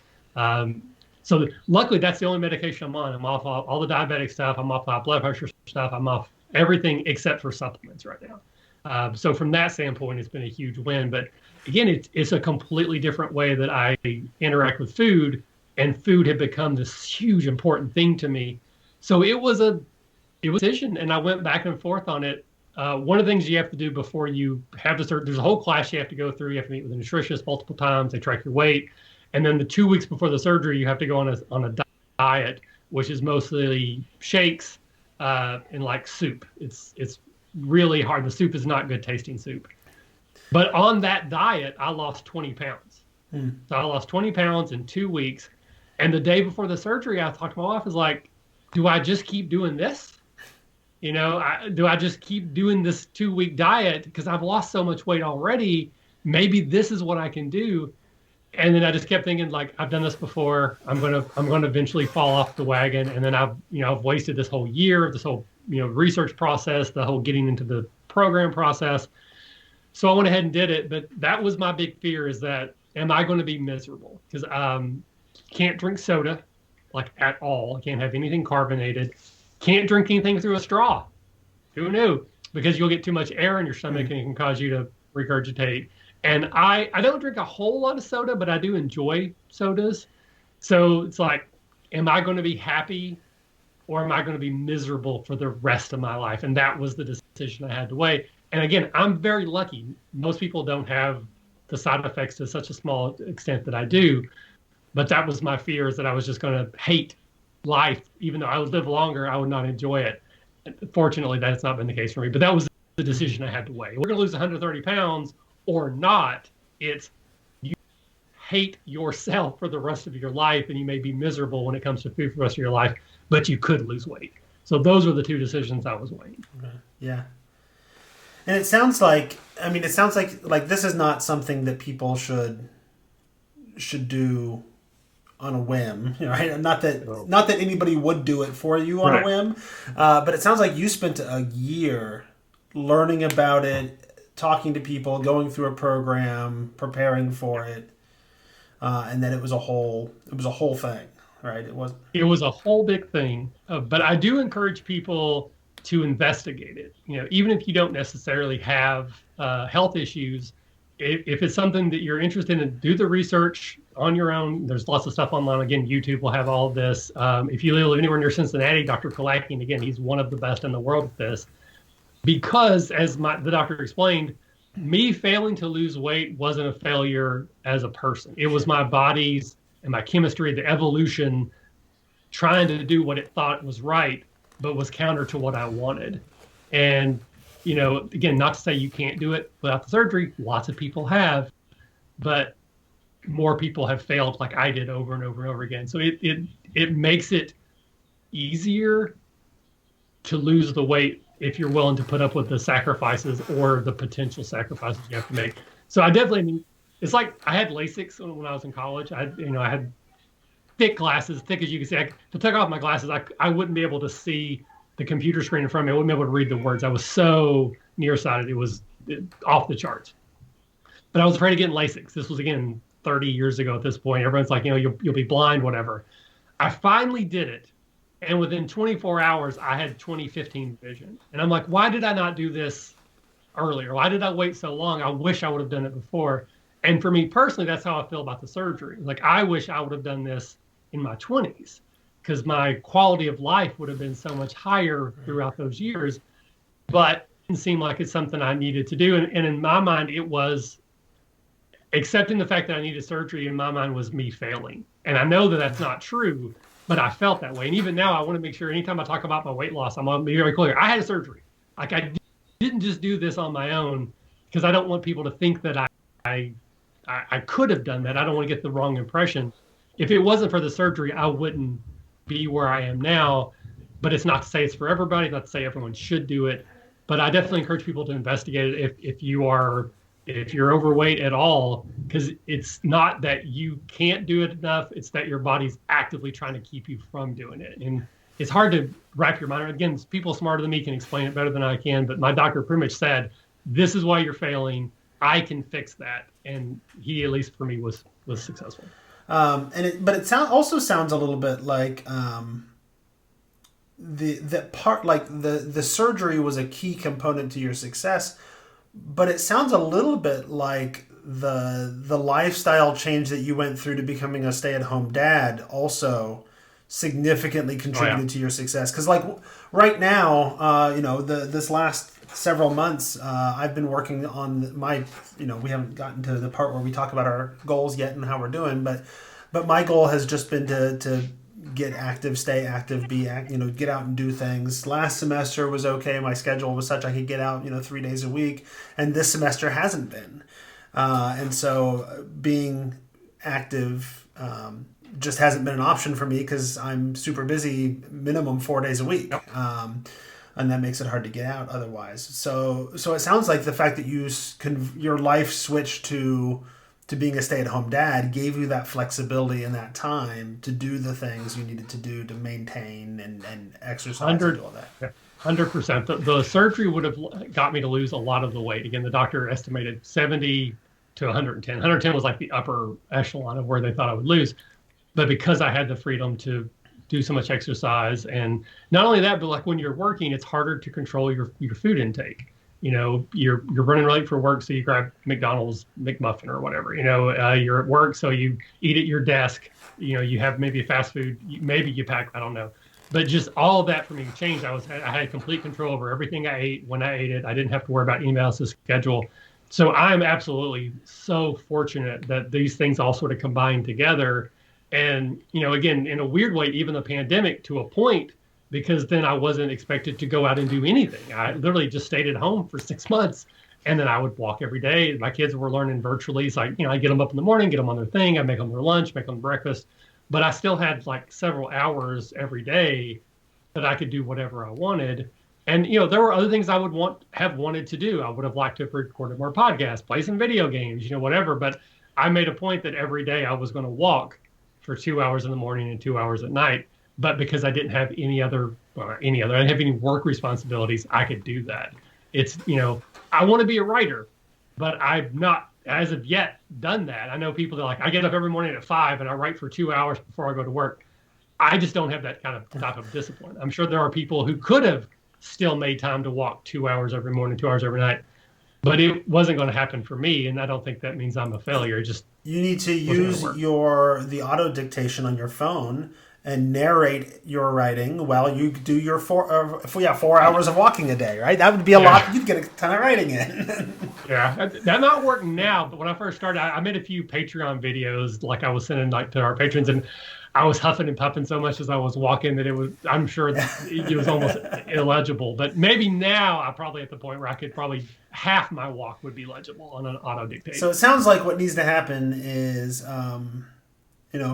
So luckily, that's the only medication I'm on. I'm off all the diabetic stuff. I'm off high blood pressure stuff. I'm off everything except for supplements right now. So from that standpoint, it's been a huge win. But again, it's a completely different way that I interact with food, and food had become this huge important thing to me. So it was a decision, and I went back and forth on it. One of the things you have to do before you have the surgery, there's a whole class you have to go through. You have to meet with a nutritionist multiple times. They track your weight. And then the 2 weeks before the surgery, you have to go on a diet, which is mostly shakes and like soup. It's really hard. The soup is not good tasting soup. But on that diet, I lost 20 pounds. So I lost 20 pounds in 2 weeks. And the day before the surgery, I talked to my wife, I was like, do I just keep doing this? Do I just keep doing this 2 week diet? Because I've lost so much weight already. Maybe this is what I can do. And then I just kept thinking, like, I've done this before. I'm gonna eventually fall off the wagon. And then I've wasted this whole year, this whole research process, the whole getting into the program process. So I went ahead and did it. But that was my big fear: is that am I going to be miserable? Because can't drink soda, like at all. I can't have anything carbonated. Can't drink anything through a straw. Who knew? Because you'll get too much air in your stomach and it can cause you to regurgitate. And I don't drink a whole lot of soda, but I do enjoy sodas. So it's like, am I going to be happy or am I going to be miserable for the rest of my life? And that was the decision I had to weigh. And again, I'm very lucky. Most people don't have the side effects to such a small extent that I do. But that was my fear, is that I was just going to hate life. Even though I would live longer, I would not enjoy it. Fortunately, that's not been the case for me. But that was the decision I had to weigh. We're going to lose 130 pounds or not. It's you hate yourself for the rest of your life, and you may be miserable when it comes to food for the rest of your life, but you could lose weight. So those were the two decisions I was weighing. Yeah. And it sounds like this is not something that people should do on a whim, right? Not that anybody would do it for you on a whim, but it sounds like you spent a year learning about it, talking to people, going through a program, preparing for it, and then it was a whole thing, right? It was a whole big thing, but I do encourage people to investigate it. Even if you don't necessarily have health issues, if it's something that you're interested in, do the research on your own. There's lots of stuff online. Again, YouTube will have all of this. If you live anywhere near Cincinnati, Dr. Kolacki, and again, he's one of the best in the world at this. Because, as the doctor explained, me failing to lose weight wasn't a failure as a person. It was my body's and my chemistry, the evolution, trying to do what it thought was right, but was counter to what I wanted. And again, not to say you can't do it without the surgery. Lots of people have, but more people have failed like I did over and over and over again. So it makes it easier to lose the weight if you're willing to put up with the sacrifices or the potential sacrifices you have to make. So I definitely it's like I had LASIK when I was in college. I had thick glasses, thick as you can see. If I took off my glasses, I wouldn't be able to see the computer screen in front of me. I wouldn't be able to read the words. I was so nearsighted. It was off the charts. But I was afraid of getting LASIK. This was, again, 30 years ago at this point. Everyone's like, you'll be blind, whatever. I finally did it. And within 24 hours, I had 20/15 vision. And I'm like, why did I not do this earlier? Why did I wait so long? I wish I would have done it before. And for me personally, that's how I feel about the surgery. Like, I wish I would have done this in my 20s, because my quality of life would have been so much higher throughout those years. But it didn't seem like it's something I needed to do. And in my mind, it was accepting the fact that I needed surgery, in my mind, was me failing. And I know that that's not true, but I felt that way. And even now, I want to make sure anytime I talk about my weight loss, I'm going to be very clear. I had a surgery. Like, I didn't just do this on my own, because I don't want people to think that I could have done that. I don't want to get the wrong impression. If it wasn't for the surgery, I wouldn't be where I am now. But it's not to say it's for everybody, not to say everyone should do it. But I definitely encourage people to investigate it if you're overweight at all, because it's not that you can't do it enough. It's that your body's actively trying to keep you from doing it. And it's hard to wrap your mind around. Again, people smarter than me can explain it better than I can. But my doctor pretty much said, this is why you're failing. I can fix that. And he, at least for me, was successful. But it also sounds a little bit like the surgery was a key component to your success, but it sounds a little bit like the lifestyle change that you went through to becoming a stay-at-home dad also significantly contributed to your success. Because like right now, this last several months, I've been working on my, we haven't gotten to the part where we talk about our goals yet and how we're doing, but my goal has just been to get active, stay active, get out and do things. Last semester was okay. My schedule was such I could get out, 3 days a week, and this semester hasn't been. And so being active just hasn't been an option for me because I'm super busy, minimum 4 days a week. Yep. And that makes it hard to get out otherwise. So it sounds like the fact that your life switched to being a stay-at-home dad gave you that flexibility and that time to do the things you needed to do to maintain and exercise and do all that. 100%. The surgery would have got me to lose a lot of the weight. Again, the doctor estimated 70 to 110. 110 was like the upper echelon of where they thought I would lose. But because I had the freedom to do so much exercise, and not only that, but like when you're working, it's harder to control your food intake. You're running late for work, so you grab McDonald's McMuffin or whatever. You're at work, so you eat at your desk. You have maybe a fast food, maybe you pack, I don't know. But just all of that for me changed. I had complete control over everything I ate, when I ate it. I didn't have to worry about anybody else's schedule. So I'm absolutely so fortunate that these things all sort of combined together. And, again, in a weird way, even the pandemic to a point, because then I wasn't expected to go out and do anything. I literally just stayed at home for 6 months, and then I would walk every day. My kids were learning virtually. So I get them up in the morning, get them on their thing. I make them their lunch, make them breakfast. But I still had like several hours every day that I could do whatever I wanted. And, there were other things I would have wanted to do. I would have liked to have recorded more podcasts, play some video games, whatever. But I made a point that every day I was going to walk for 2 hours in the morning and 2 hours at night. But because I didn't have I didn't have any work responsibilities, I could do that. It's, I want to be a writer, but I've not, as of yet, done that. I know people that are like, I get up every morning at 5 and I write for 2 hours before I go to work. I just don't have that kind of type of discipline. I'm sure there are people who could have still made time to walk 2 hours every morning, 2 hours every night, but it wasn't going to happen for me. And I don't think that means I'm a failure. You need to use the auto dictation on your phone and narrate your writing while you do your 4 hours of walking a day, right? That would be a lot. You'd get a ton of writing in. Yeah, that not working now, but when I first started, I made a few Patreon videos, like I was sending to our patrons, and I was huffing and puffing so much as I was walking that I'm sure it was almost illegible. But maybe now I'm probably at the point where I could probably half my walk would be legible on an auto dictate. So it sounds like what needs to happen is,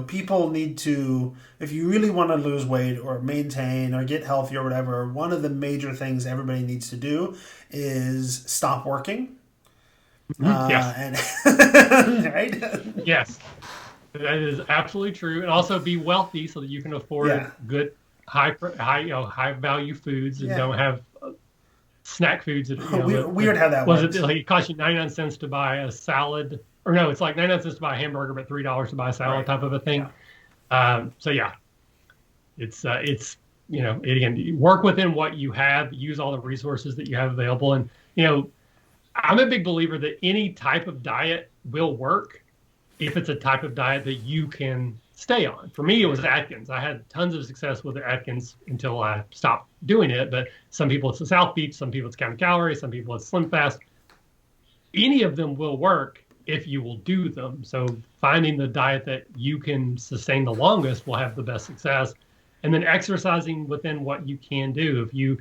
people need to, if you really want to lose weight or maintain or get healthy or whatever, one of the major things everybody needs to do is stop working Yes. And right? Yes. That is absolutely true. And also be wealthy so that you can afford good, high value foods and don't have snack foods that, Weird how that was works. it like it costs you 99 cents to buy a salad, or no, it's like 99 cents to buy a hamburger, but $3 to buy a salad type of a thing. So yeah, it's again, you work within what you have, use all the resources that you have available, and I'm a big believer that any type of diet will work if it's a type of diet that you can stay on. For me, it was Atkins. I had tons of success with Atkins until I stopped doing it. But some people it's the South Beach, some people it's counting calories, some people it's Slim Fast. Any of them will work if you will do them. So finding the diet that you can sustain the longest will have the best success. And then exercising within what you can do.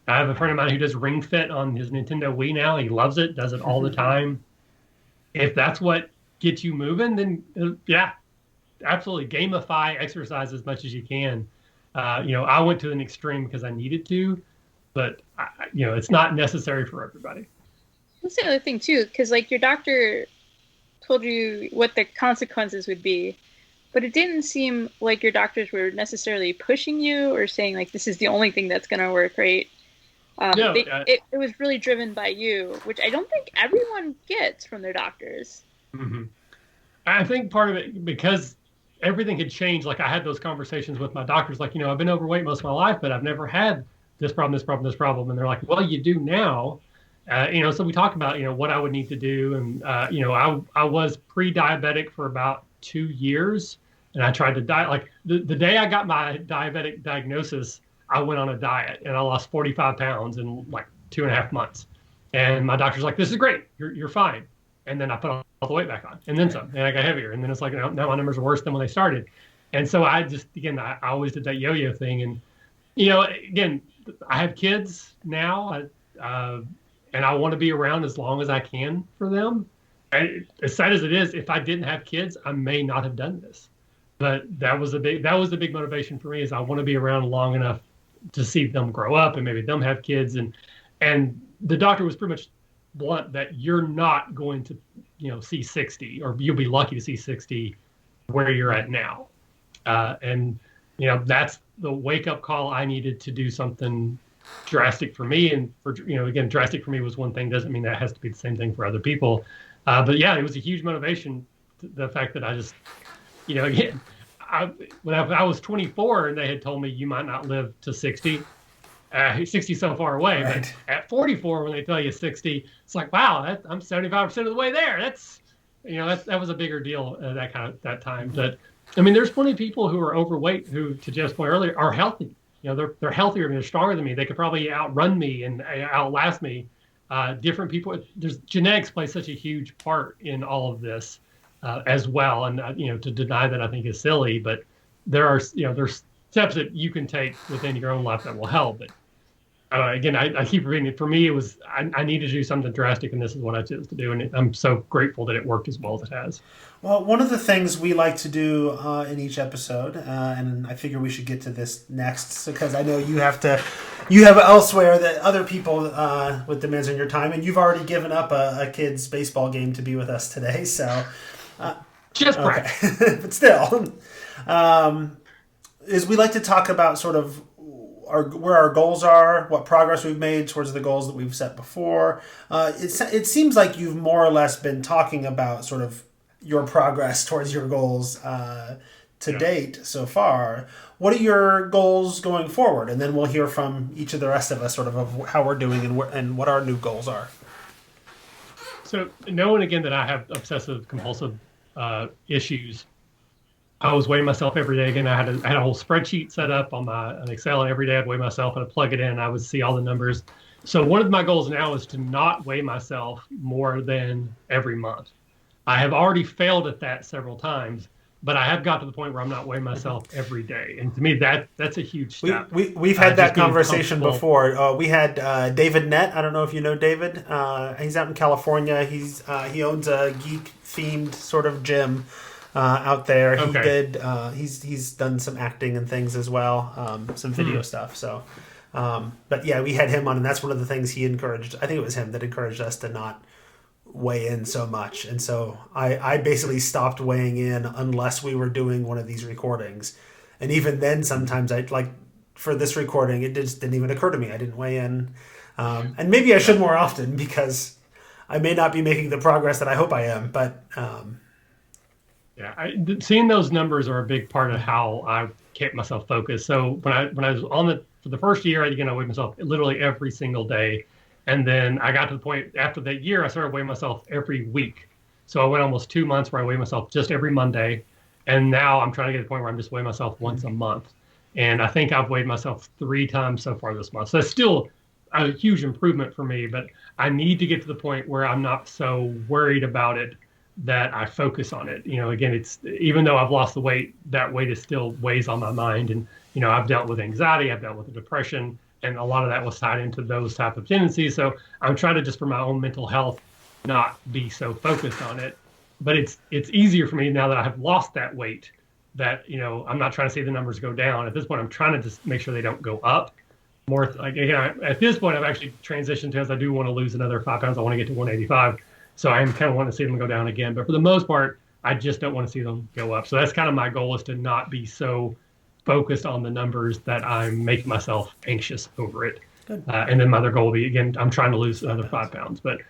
I have a friend of mine who does Ring Fit on his Nintendo Wii now. He loves it, does it all the time. If that's what gets you moving, then absolutely gamify exercise as much as you can. I went to an extreme because I needed to, but it's not necessary for everybody. That's the other thing too, because like your doctor told you what the consequences would be, but it didn't seem like your doctors were necessarily pushing you or saying like this is the only thing that's going to work, right? It was really driven by you, which I don't think everyone gets from their doctors. Mm-hmm. I think part of it, because everything had changed, like I had those conversations with my doctors, like, I've been overweight most of my life, but I've never had this problem, this problem, this problem. And they're like, well, you do now. So we talked about, what I would need to do. And, I was pre-diabetic for about 2 years, and I tried to diet. Like the day I got my diabetic diagnosis, I went on a diet and I lost 45 pounds in like 2.5 months. And my doctor's like, this is great. You're fine. And then I put all the weight back on and then some, and I got heavier. And then it's like, now my numbers are worse than when they started. And so I always did that yo-yo thing. And, again, I have kids now, and I want to be around as long as I can for them. And as sad as it is, if I didn't have kids, I may not have done this. But that was the big motivation for me, is I want to be around long enough to see them grow up and maybe them have kids. And the doctor was pretty much blunt that you're not going to, see 60, or you'll be lucky to see 60 where you're at now. And that's the wake up call I needed to do something drastic for me. And for, again, drastic for me was one thing, doesn't mean that has to be the same thing for other people. But yeah, it was a huge motivation. The fact that I just, again, when I was 24 and they had told me you might not live to 60, 60 so far away, right. But at 44, when they tell you 60, it's like, wow, I'm 75% of the way there. That's, that was a bigger deal that time. But I mean, there's plenty of people who are overweight who, to Jeff's point earlier, are healthy. They're healthier and they're stronger than me. They could probably outrun me and outlast me. Different people. Genetics play such a huge part in all of this as well. And to deny that, I think, is silly. But there are there's steps that you can take within your own life that will help. But again, I keep repeating it. For me, it was I needed to do something drastic, and this is what I chose to do. And I'm so grateful that it worked as well as it has. Well, one of the things we like to do in each episode, and I figure we should get to this next, because I know you have elsewhere that other people with demands on your time, and you've already given up a kid's baseball game to be with us today. So just practice, but still, is we like to talk about sort of where our goals are, what progress we've made towards the goals that we've set before. It seems like you've more or less been talking about sort of your progress towards your goals to date so far. What are your goals going forward? And then we'll hear from each of the rest of us sort of how we're doing and what our new goals are. So knowing again that I have obsessive compulsive issues, I was weighing myself every day. Again, I had a whole spreadsheet set up on an Excel, and every day I'd weigh myself and I'd plug it in and I would see all the numbers. So one of my goals now is to not weigh myself more than every month. I have already failed at that several times, but I have got to the point where I'm not weighing myself every day. And to me, that's a huge step. We've had that conversation before. We had David Nett. I don't know if you know David. He's out in California. He owns a geek-themed sort of gym out there. He did. He's done some acting and things as well, some video stuff. So, but yeah, we had him on, and that's one of the things he encouraged. I think it was him that encouraged us to not weigh in so much. And so I basically stopped weighing in unless we were doing one of these recordings. And even then, sometimes for this recording, it just didn't even occur to me. I didn't weigh in. And maybe I should more often because I may not be making the progress that I hope I am. But seeing those numbers are a big part of how I kept myself focused. So when I was for the first year, I weighed myself literally every single day. And then I got to the point after that year, I started weighing myself every week. So I went almost 2 months where I weighed myself just every Monday. And now I'm trying to get to the point where I'm just weighing myself once a month. And I think I've weighed myself 3 times so far this month. So that's still a huge improvement for me, but I need to get to the point where I'm not so worried about it that I focus on it. Again, it's even though I've lost the weight, that weight is still weighs on my mind. And, I've dealt with anxiety, I've dealt with the depression, and a lot of that was tied into those type of tendencies. So I'm trying to just for my own mental health, not be so focused on it. But it's easier for me now that I have lost that weight that, I'm not trying to see the numbers go down. At this point, I'm trying to just make sure they don't go up. More like, at this point, I've actually transitioned to, as I do want to lose another 5 pounds. I want to get to 185. So I'm kind of wanting to see them go down again. But for the most part, I just don't want to see them go up. So that's kind of my goal, is to not be so focused on the numbers that I'm making myself anxious over it. And then my other goal will be, again, I'm trying to lose another 5 pounds. But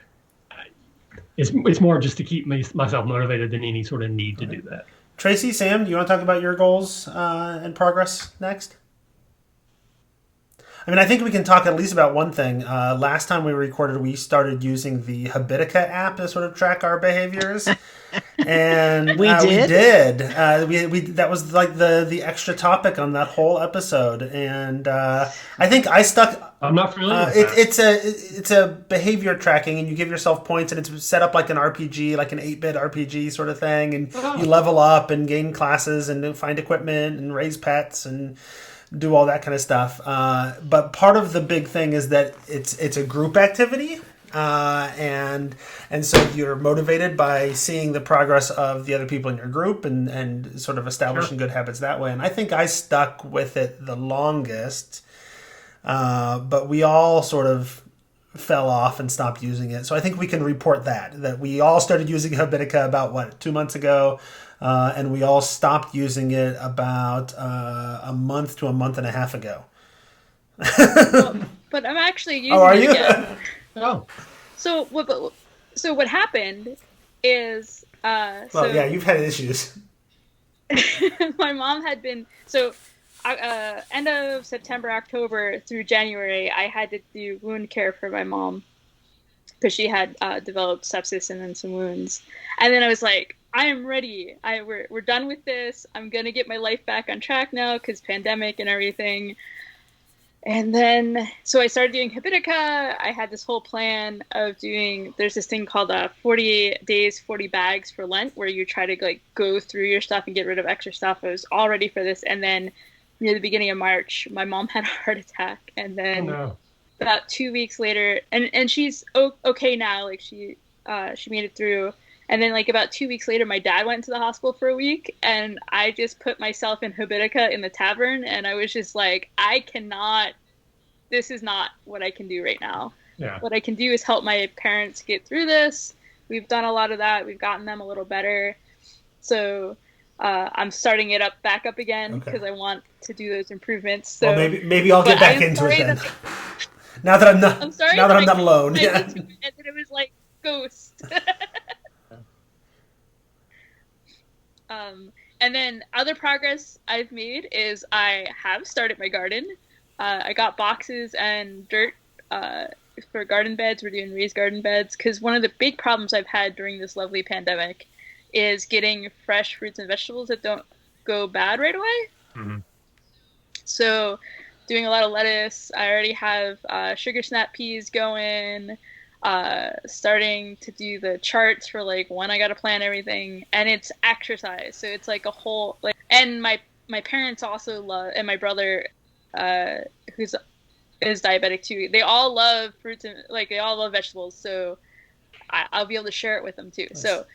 it's more just to keep myself motivated than any sort of need to do that. Tracy, Sam, do you want to talk about your goals and progress next? I mean, I think we can talk at least about one thing. Last time we recorded, we started using the Habitica app to sort of track our behaviors, and we did. We that was like the extra topic on that whole episode, and I think I stuck. I'm not familiar with that. It's a behavior tracking, and you give yourself points, and it's set up like an RPG, like an 8-bit RPG sort of thing, and you level up and gain classes and find equipment and raise pets and do all that kind of stuff. But part of the big thing is that it's a group activity. And so you're motivated by seeing the progress of the other people in your group and sort of establishing good habits that way. And I think I stuck with it the longest, but we all sort of fell off and stopped using it. So I think we can report that we all started using Habitica about 2 months ago. And we all stopped using it about a month to a month and a half ago. But I'm actually using it again. Oh. So what happened is you've had issues. My mom had been end of September, October through January, I had to do wound care for my mom because she had developed sepsis and then some wounds. And then I was like, I am ready. We're done with this. I'm gonna get my life back on track now because pandemic and everything. And then, so I started doing Habitica. I had this whole plan of there's this thing called 40 days, 40 bags for Lent, where you try to go through your stuff and get rid of extra stuff. I was all ready for this. And then near the beginning of March, my mom had a heart attack. And then about 2 weeks later, and she's okay now. She made it through. And then about 2 weeks later, my dad went to the hospital for a week, and I just put myself in Habitica in the tavern, and I was just like, this is not what I can do right now. Yeah. What I can do is help my parents get through this. We've done a lot of that. We've gotten them a little better. So I'm starting it back up again because I want to do those improvements. So well, maybe I'll get back into it then. Now that I'm not alone. Yeah. And then it was like ghost. And then other progress I've made is I have started my garden. I got boxes and dirt for garden beds. We're doing raised garden beds because one of the big problems I've had during this lovely pandemic is getting fresh fruits and vegetables that don't go bad right away. Mm-hmm. So doing a lot of lettuce. I already have sugar snap peas going. Starting to do the charts for when I gotta plan everything, and it's exercise, so it's like a whole and my parents also love, and my brother who's is diabetic too, they all love fruits and they all love vegetables, so I'll be able to share it with them too. Nice. So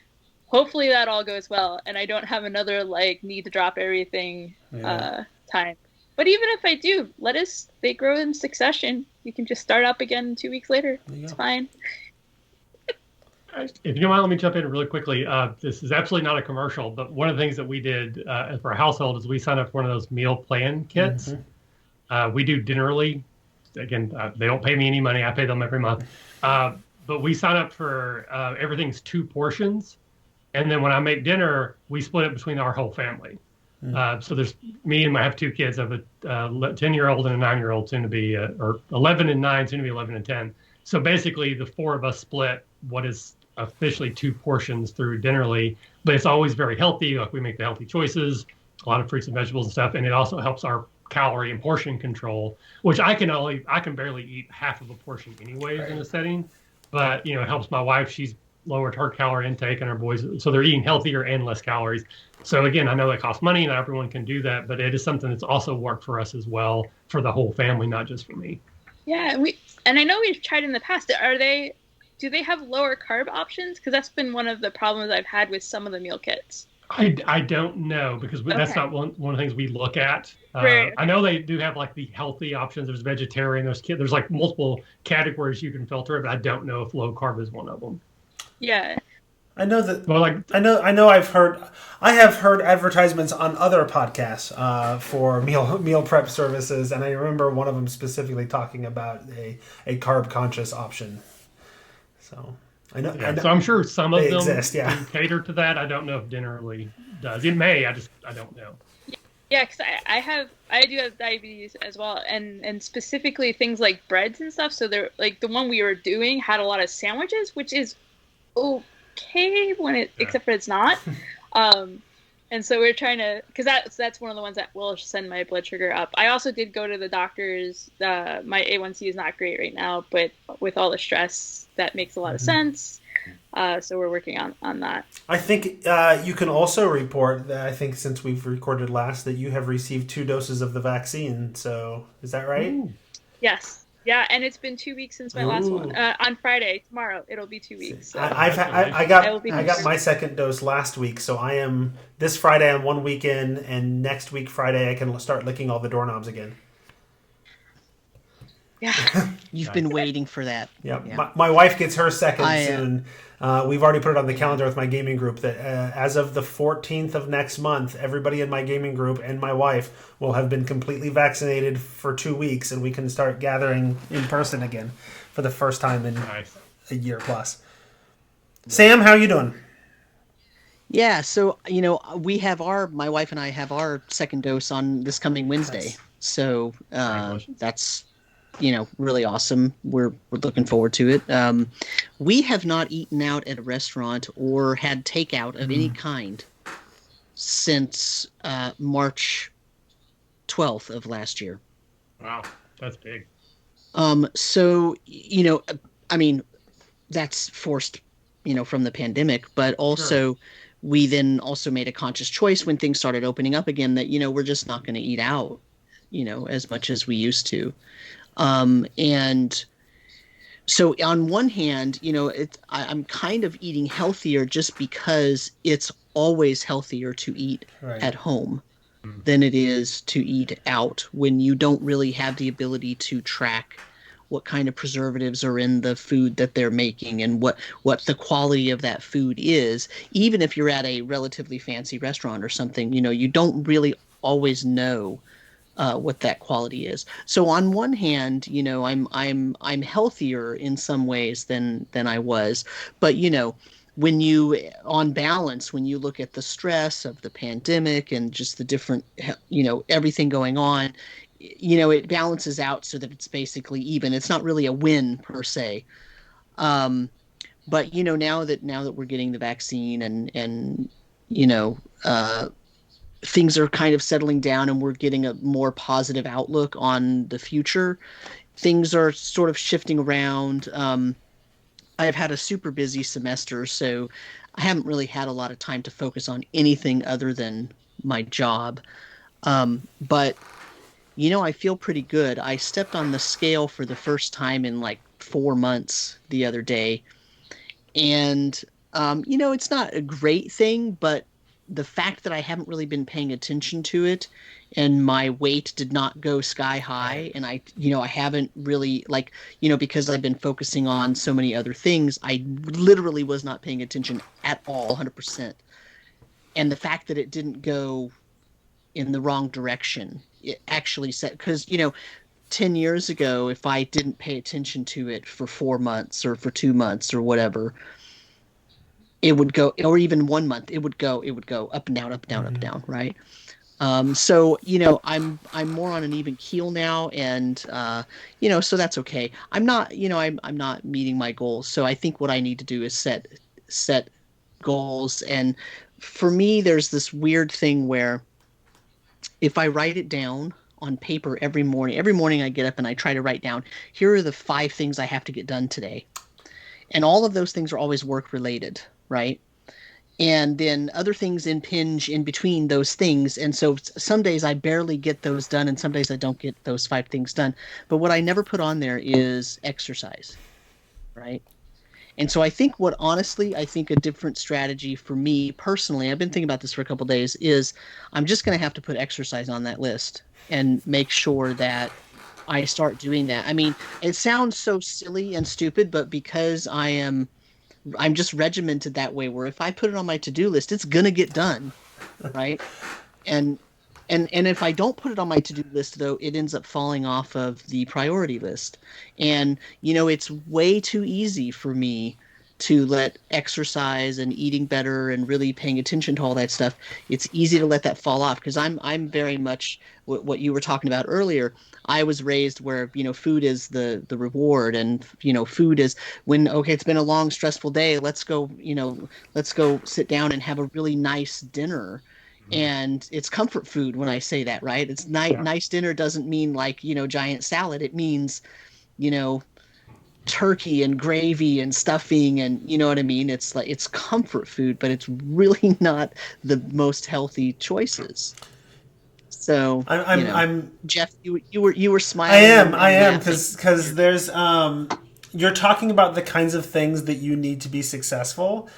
hopefully that all goes well and I don't have another need to drop everything time. But even if I do, lettuce, they grow in succession. You can just start up again 2 weeks later. It's fine. If you don't mind, let me jump in really quickly. This is absolutely not a commercial, but one of the things that we did for our household is we signed up for one of those meal plan kits. We do Dinnerly. Again, they don't pay me any money. I pay them every month. But we sign up for everything's 2 portions. And then when I make dinner, we split it between our whole family. So there's me and I have 2 kids. I have a 10-year-old and a 9-year-old, soon to be, or 11 and 9, soon to be 11 and 10. So basically, the 4 of us split what is officially 2 portions through Dinnerly, but it's always very healthy. Like, we make the healthy choices, a lot of fruits and vegetables and stuff, and it also helps our calorie and portion control, which I can barely eat half of a portion anyways in a setting, but it helps my wife. She's lowered her calorie intake, and our boys, so they're eating healthier and less calories. So again, I know that costs money, and not everyone can do that, but it is something that's also worked for us as well, for the whole family, not just for me. Yeah, and I know we've tried in the past. Do they have lower carb options? Because that's been one of the problems I've had with some of the meal kits. I don't know, because that's not one of the things we look at. Right. I know they do have like the healthy options. There's vegetarian, there's like multiple categories you can filter it, but I don't know if low carb is one of them. Yeah. I know that. Well, I have heard advertisements on other podcasts for meal prep services, and I remember one of them specifically talking about a carb conscious option. So I know. So I'm sure some of them exist, can cater to that. I don't know if Dinnerly does. It may. I don't know. Yeah, because I do have diabetes as well, and specifically things like breads and stuff. So they're like, the one we were doing had a lot of sandwiches, which is okay except for it's not. And so we're trying to, because that's one of the ones that will send my blood sugar up. I also did go to the doctor's. My A1C is not great right now, but with all the stress, that makes a lot of sense. So we're working on that. I think you can also report that, I think since we've recorded last, that you have received 2 doses of the vaccine. So is that right? Ooh. Yes. Yeah, and it's been 2 weeks since my last one. On Friday, tomorrow, it'll be 2 weeks. So. I got my second dose last week, so I am this Friday I'm 1 week in, and next week Friday I can start licking all the doorknobs again. Yeah, You've been waiting for that. Yeah. My wife gets her second soon. We've already put it on the calendar with my gaming group that as of the 14th of next month, everybody in my gaming group and my wife will have been completely vaccinated for 2 weeks, and we can start gathering in person again for the first time in a year plus. Sam, how are you doing? Yeah, so my wife and I have our second dose on this coming Wednesday. Nice. So that's really awesome. We're looking forward to it. We have not eaten out at a restaurant or had takeout of any kind since March 12th of last year. Wow, that's big. So, I mean, that's forced, from the pandemic, but also we then also made a conscious choice when things started opening up again that, we're just not going to eat out, as much as we used to. And so on one hand, I'm kind of eating healthier just because it's always healthier to eat at home than it is to eat out when you don't really have the ability to track what kind of preservatives are in the food that they're making and what the quality of that food is. Even if you're at a relatively fancy restaurant or something, you don't really always know what that quality is. So on one hand, I'm healthier in some ways than I was, but on balance, when you look at the stress of the pandemic and just the different, everything going on, it balances out so that it's basically even. It's not really a win per se. But now that we're getting the vaccine and things are kind of settling down and we're getting a more positive outlook on the future, things are sort of shifting around. I've had a super busy semester, so I haven't really had a lot of time to focus on anything other than my job. But, I feel pretty good. I stepped on the scale for the first time in like 4 months the other day. And, it's not a great thing, but the fact that I haven't really been paying attention to it, and my weight did not go sky high, and I haven't really, like, because I've been focusing on so many other things, I literally was not paying attention at all, 100%. And the fact that it didn't go in the wrong direction, it actually said, because 10 years ago, if I didn't pay attention to it for 4 months or for 2 months or whatever, it would go, or even 1 month, it would go up and down, up and down, up and down, right? So I'm more on an even keel now, and so that's okay. I'm not I'm not meeting my goals, so I think what I need to do is set goals. And for me, there's this weird thing where if I write it down on paper every morning I get up and I try to write down, here are the 5 things I have to get done today, and all of those things are always work related, right? And then other things impinge in between those things. And so some days I barely get those done, and some days I don't get those 5 things done. But what I never put on there is exercise, right? And so I think a different strategy for me personally, I've been thinking about this for a couple of days, is I'm just going to have to put exercise on that list and make sure that I start doing that. I mean, it sounds so silly and stupid, but because I'm just regimented that way, where if I put it on my to-do list, it's gonna get done, right? And if I don't put it on my to-do list, though, it ends up falling off of the priority list. And it's way too easy for me to let exercise and eating better and really paying attention to all that stuff. It's easy to let that fall off, because I'm very much what you were talking about earlier. I was raised where food is the reward, and food is when, okay, it's been a long stressful day, let's go sit down and have a really nice dinner. And it's comfort food when I say that, right? It's nice dinner doesn't mean like giant salad. It means turkey and gravy and stuffing, and you know what I mean. It's like, it's comfort food, but it's really not the most healthy choices. So I'm Jeff. You were smiling. I am because there's you're talking about the kinds of things that you need to be successful,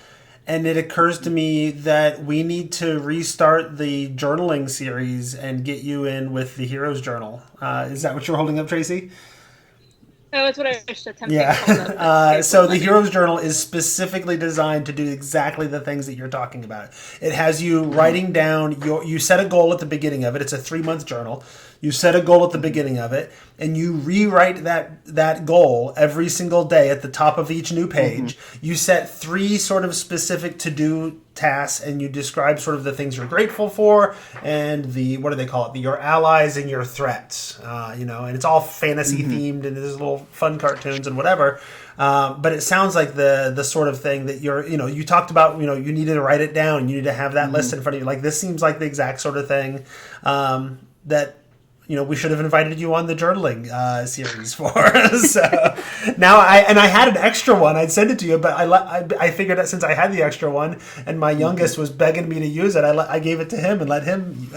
and it occurs to me that we need to restart the journaling series and get you in with the Hero's Journal. Is that what you're holding up, Tracy? Oh, that's what I was attempting to hold up. So the Hero's Journal is specifically designed to do exactly the things that you're talking about. It has you writing down you set a goal at the beginning of it. It's a 3-month journal. You set a goal at the beginning of it, and you rewrite that goal every single day at the top of each new page. Mm-hmm. You set 3 sort of specific to-do tasks, and you describe sort of the things you're grateful for, and what do they call it? Your allies and your threats. And it's all fantasy themed, and there's little fun cartoons and whatever. But it sounds like the sort of thing that you talked about. You needed to write it down. You need to have that list in front of you. Like, this seems like the exact sort of thing that we should have invited you on the journaling series for. So now I had an extra one. I'd send it to you, but I figured that since I had the extra one and my youngest was begging me to use it, I gave it to him and let him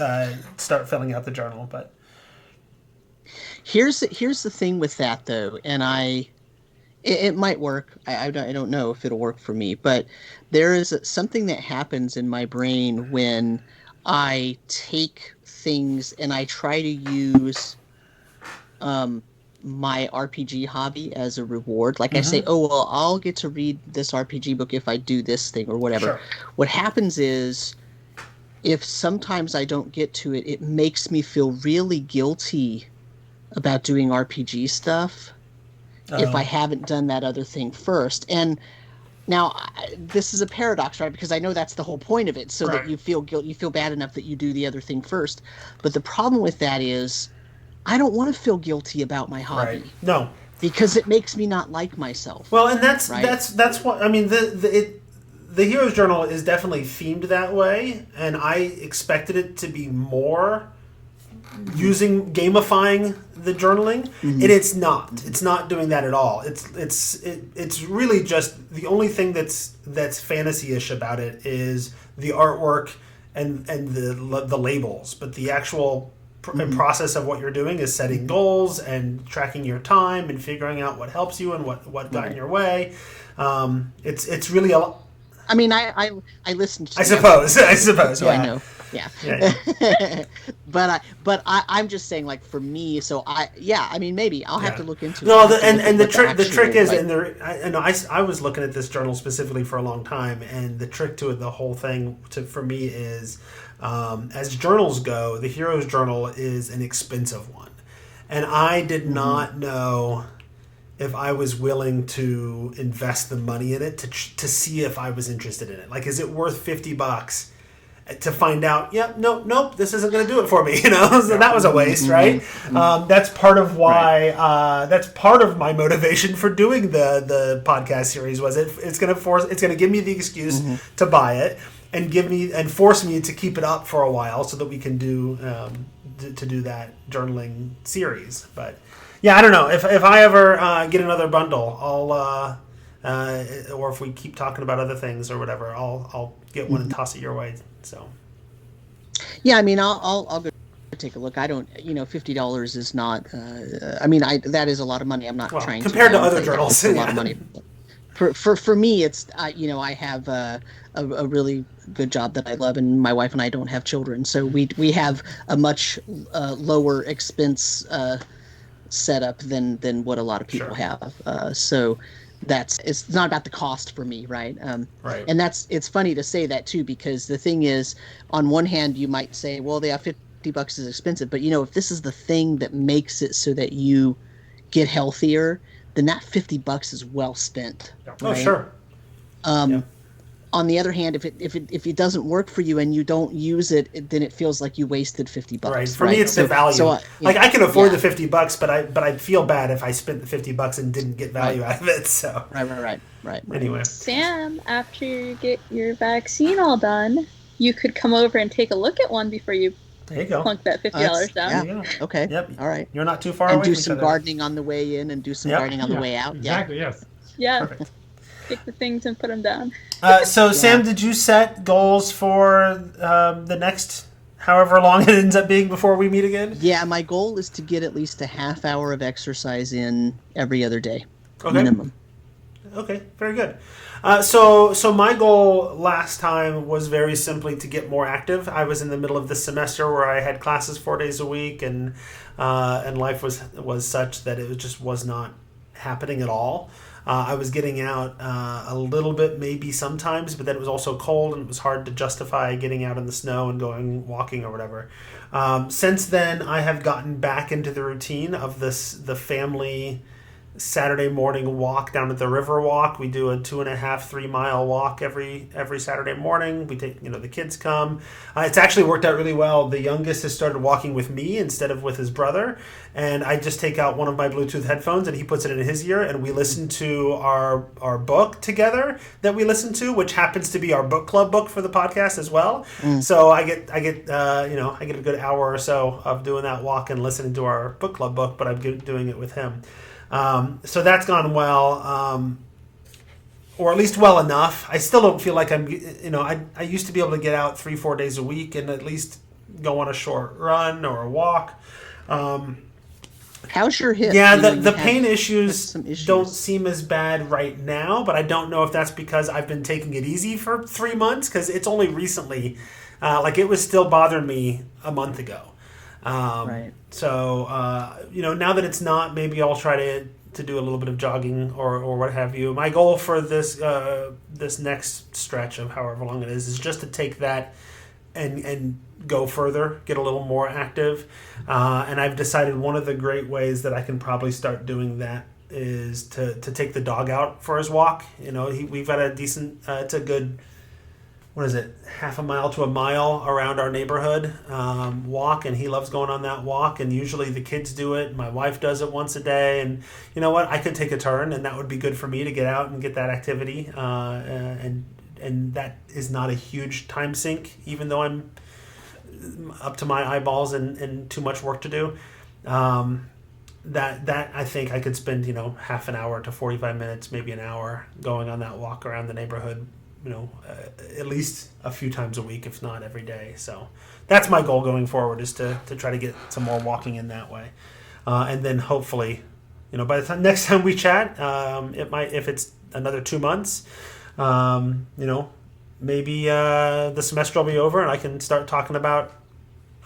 start filling out the journal. But here's the thing with that, though, and it might work. I don't know if it'll work for me, but there is something that happens in my brain when I take things and I try to use my RPG hobby as a reward. Like I say, oh, well, I'll get to read this RPG book if I do this thing or whatever. Sure. What happens is, if sometimes I don't get to it, it makes me feel really guilty about doing RPG stuff if I haven't done that other thing first. And now, this is a paradox, right? Because I know that's the whole point of it, so that you feel guilt, you feel bad enough that you do the other thing first. But the problem with that is, I don't want to feel guilty about my hobby. Right. No, because it makes me not like myself. Well, and that's what I mean. The Hero's Journal is definitely themed that way, and I expected it to be more gamifying the journaling, and it's not. It's not doing that at all. It's really just the only thing that's fantasy-ish about it is the artwork and the labels, but the actual process of what you're doing is setting goals and tracking your time and figuring out what helps you and what got in your way. It's really a lot. I mean, I listened to. I suppose. So Yeah. I know. Yeah. Yeah. but I'm just saying, like, for me, so I mean, maybe I'll have to look into it. No, I'll have to look and at the what trick is, like, and I was looking at this journal specifically for a long time, and the trick to it, the whole thing, for me is, as journals go, the Hero's Journal is an expensive one, and I did not know if I was willing to invest the money in it to see if I was interested in it. Like, is it worth $50 to find out? Yep, nope, this isn't going to do it for me. So that was a waste, right? That's part of why. That's part of my motivation for doing the podcast series. Was it's going to give me the excuse to buy it and force me to keep it up for a while so that we can do that journaling series, but. Yeah, I don't know. If I ever get another bundle, I'll or if we keep talking about other things or whatever, I'll get one and toss it your way. So. Yeah, I mean, I'll go take a look. I don't, $50 is not. I mean, that is a lot of money. I'm not trying compared to other that. journals. It's a lot of money. For me, it's I have a really good job that I love, and my wife and I don't have children, so we have a much lower expense setup than what a lot of people have. So it's not about the cost for me, right? Right. And it's funny to say that too, because the thing is, on one hand, you might say, well, they have $50 is expensive, but if this is the thing that makes it so that you get healthier, then that $50 is well spent. Right? Oh, sure. On the other hand, if it doesn't work for you and you don't use it, then it feels like you wasted $50. Right. For me, it's the value. So, I can afford the $50, but I'd feel bad if I spent the $50 and didn't get value out of it. So. Right. Anyway. Sam, after you get your vaccine all done, you could come over and take a look at one before you there you go. plunk that $50 down. Yeah. Okay. Yep. All right. You're not too far and away. do from some gardening on the way in, and do some gardening on the way out. Exactly. Yes. Yeah. Perfect. Pick the things and put them down. So, Sam, did you set goals for the next however long it ends up being before we meet again? Yeah, my goal is to get at least a half hour of exercise in every other day, Okay. minimum. Okay, very good. So my goal last time was very simply to get more active. I was in the middle of the semester where I had classes 4 days a week, and life was such that it just was not happening at all. I was getting out a little bit, maybe sometimes, but then it was also cold and it was hard to justify getting out in the snow and going walking or whatever. Since then, I have gotten back into the routine of the family Saturday morning walk down at the river walk. We do a 2.5-3 mile walk every Saturday morning. We take, the kids come. It's actually worked out really well. The youngest has started walking with me instead of with his brother, and I just take out one of my Bluetooth headphones and he puts it in his ear, and we listen to our book together that we listen to, which happens to be our book club book for the podcast as well. So I get a good hour or so of doing that walk and listening to our book club book, but I'm doing it with him. So that's gone well, or at least well enough. I still don't feel like I used to be able to get out 3-4 days a week and at least go on a short run or a walk. How's your hip? Yeah, the pain issues issues don't seem as bad right now, but I don't know if that's because I've been taking it easy for 3 months, because it's only recently, it was still bothering me a month ago. Right. So, now that it's not, maybe I'll try to do a little bit of jogging or what have you. My goal for this next stretch of however long it is just to take that and go further, get a little more active. And I've decided one of the great ways that I can probably start doing that is to take the dog out for his walk. We've got a decent, it's a good, what is it, half a mile to a mile around our neighborhood walk, and he loves going on that walk, and usually the kids do it. My wife does it once a day, and you know what, I could take a turn, and that would be good for me to get out and get that activity, and that is not a huge time sink, even though I'm up to my eyeballs and too much work to do. That I think I could spend half an hour to 45 minutes, maybe an hour, going on that walk around the neighborhood, at least a few times a week, if not every day. So that's my goal going forward, is to try to get some more walking in that way. And then hopefully, by the next time we chat, it might, if it's another 2 months, You know, maybe the semester will be over and I can start talking about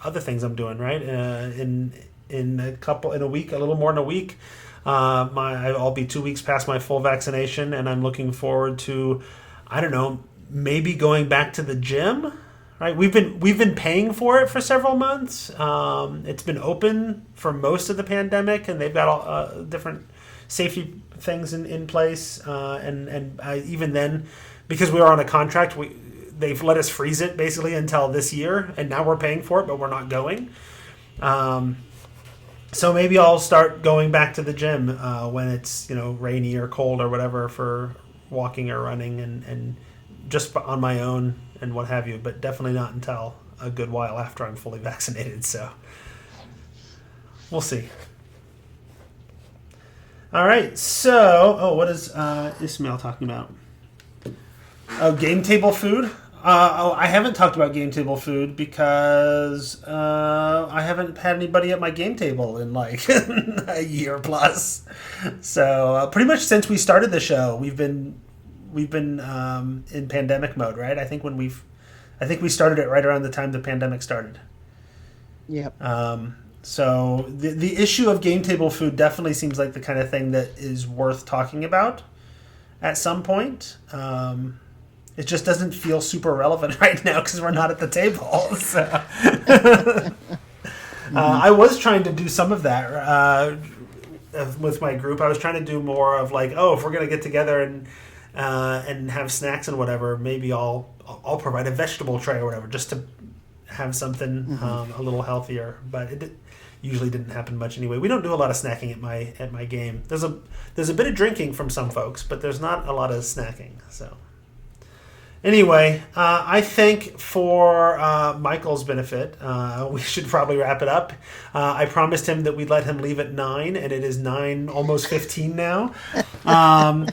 other things I'm doing, right? In a week, a little more than a week, I'll be 2 weeks past my full vaccination, and I'm looking forward to, I don't know, maybe going back to the gym. Right, we've been paying for it for several months. It's been open for most of the pandemic, and they've got all different safety things in place. And even then, because we were on a contract, they've let us freeze it basically until this year, and now we're paying for it, but we're not going. So maybe I'll start going back to the gym when it's rainy or cold or whatever for walking or running and just on my own and what have you, but definitely not until a good while after I'm fully vaccinated. So we'll see. All right. So, what is Ismail talking about? Oh, game table food. I haven't talked about game table food because I haven't had anybody at my game table in like a year plus. So pretty much since we started the show, we've been in pandemic mode, right? I think we started it right around the time the pandemic started. Yep. So the issue of game table food definitely seems like the kind of thing that is worth talking about at some point. It just doesn't feel super relevant right now because we're not at the table. So. I was trying to do some of that with my group. I was trying to do more of like, if we're going to get together and have snacks and whatever, maybe I'll provide a vegetable tray or whatever just to have something a little healthier. But it usually didn't happen much anyway. We don't do a lot of snacking at my game. There's a bit of drinking from some folks, but there's not a lot of snacking. So anyway, I think for Michael's benefit, we should probably wrap it up. I promised him that we'd let him leave at 9, and it is 9, almost 15 now.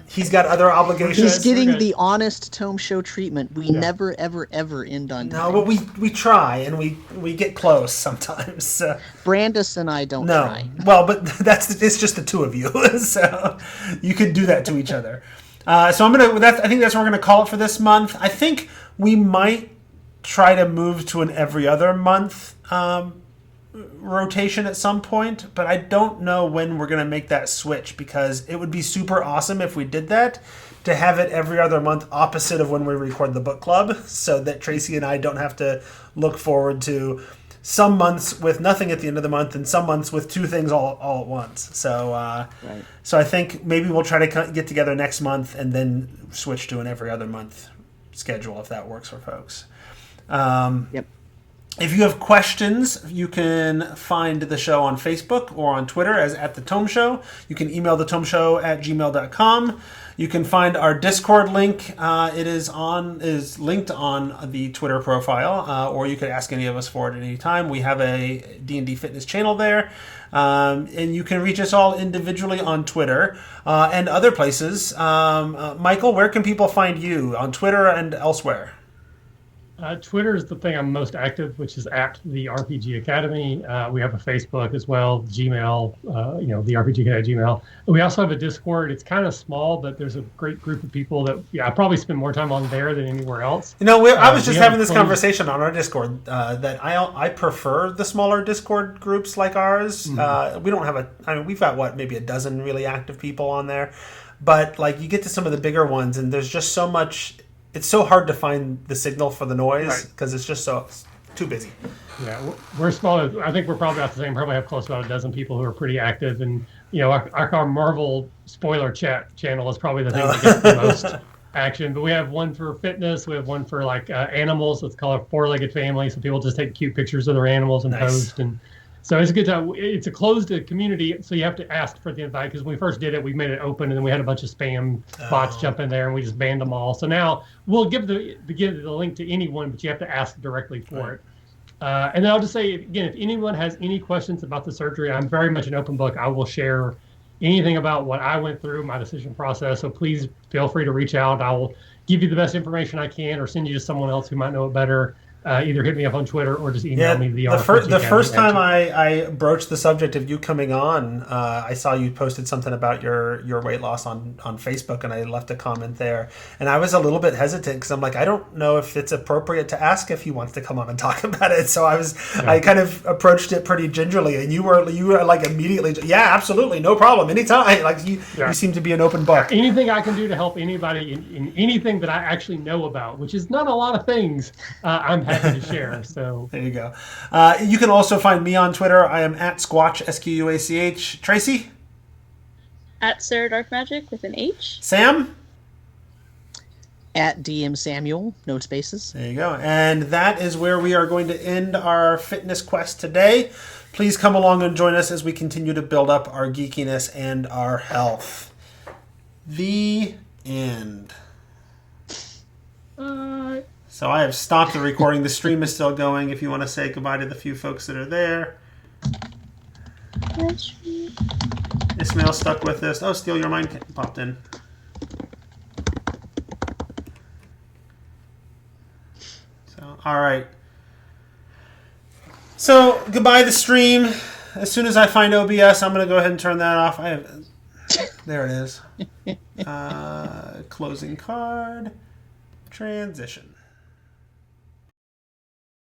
He's got other obligations. He's getting the honest Tome Show treatment. We never, ever, ever end on time. No, but we try, and we get close sometimes. Brandis and I don't try. Well, but it's just the two of you, so you could do that to each other. So I think that's what we're gonna call it for this month. I think we might try to move to an every other month rotation at some point, but I don't know when we're gonna make that switch because it would be super awesome if we did that, to have it every other month opposite of when we record the book club, so that Tracy and I don't have to look forward to some months with nothing at the end of the month and some months with two things all at once. So right. So I think maybe we'll try to get together next month and then switch to an every other month schedule if that works for folks. Yep. If you have questions, you can find the show on Facebook or on Twitter as @The Tome Show. You can email thetomeshow@gmail.com. You can find our Discord link. It is linked on the Twitter profile, or you could ask any of us for it at any time. We have a D&D fitness channel there, and you can reach us all individually on Twitter and other places. Michael, where can people find you on Twitter and elsewhere? Twitter is the thing I'm most active, which is @the RPG Academy. We have a Facebook as well, Gmail, the RPG Academy Gmail. We also have a Discord. It's kind of small, but there's a great group of people that I probably spend more time on there than anywhere else. I was just having this conversation on our Discord that I prefer the smaller Discord groups like ours. Mm-hmm. We don't have we've got maybe a dozen really active people on there, but like you get to some of the bigger ones and there's just so much. It's so hard to find the signal for the noise because it's just too busy. Yeah, we're small. I think we're probably about the same. Probably have close to about a dozen people who are pretty active, and our Marvel spoiler chat channel is probably the thing that gets the most action. But we have one for fitness. We have one for like animals. It's called a four-legged family. So people just take cute pictures of their animals and post. And so it's a good time. It's a closed community, so you have to ask for the invite. Because when we first did it, we made it open, and then we had a bunch of spam bots jump in there, and we just banned them all. So now we'll give the link to anyone, but you have to ask directly for it. And then I'll just say, again, if anyone has any questions about the surgery, I'm very much an open book. I will share anything about what I went through, my decision process. So please feel free to reach out. I will give you the best information I can or send you to someone else who might know it better. either hit me up on Twitter or just email me the the first time I broached the subject of you coming on, I saw you posted something about your weight loss on Facebook, and I left a comment there. And I was a little bit hesitant because I'm like, I don't know if it's appropriate to ask if he wants to come on and talk about it. So I kind of approached it pretty gingerly, and you were like immediately, yeah, absolutely, no problem, anytime. Like you seem to be an open book. Anything I can do to help anybody in anything that I actually know about, which is not a lot of things, I'm happy to share. So there you go. You can also find me on Twitter. I am at Squatch, SQUACH. Tracy? At Sarah Dark Magic with an H. Sam? At DM Samuel, no spaces. There you go. And that is where we are going to end our fitness quest today. Please come along and join us as we continue to build up our geekiness and our health. The end. So I have stopped the recording. The stream is still going. If you want to say goodbye to the few folks that are there. Ismail stuck with us. Oh, Steal Your Mind popped in. So, all right. So, goodbye the stream. As soon as I find OBS, I'm going to go ahead and turn that off. There it is. Closing card. Transition.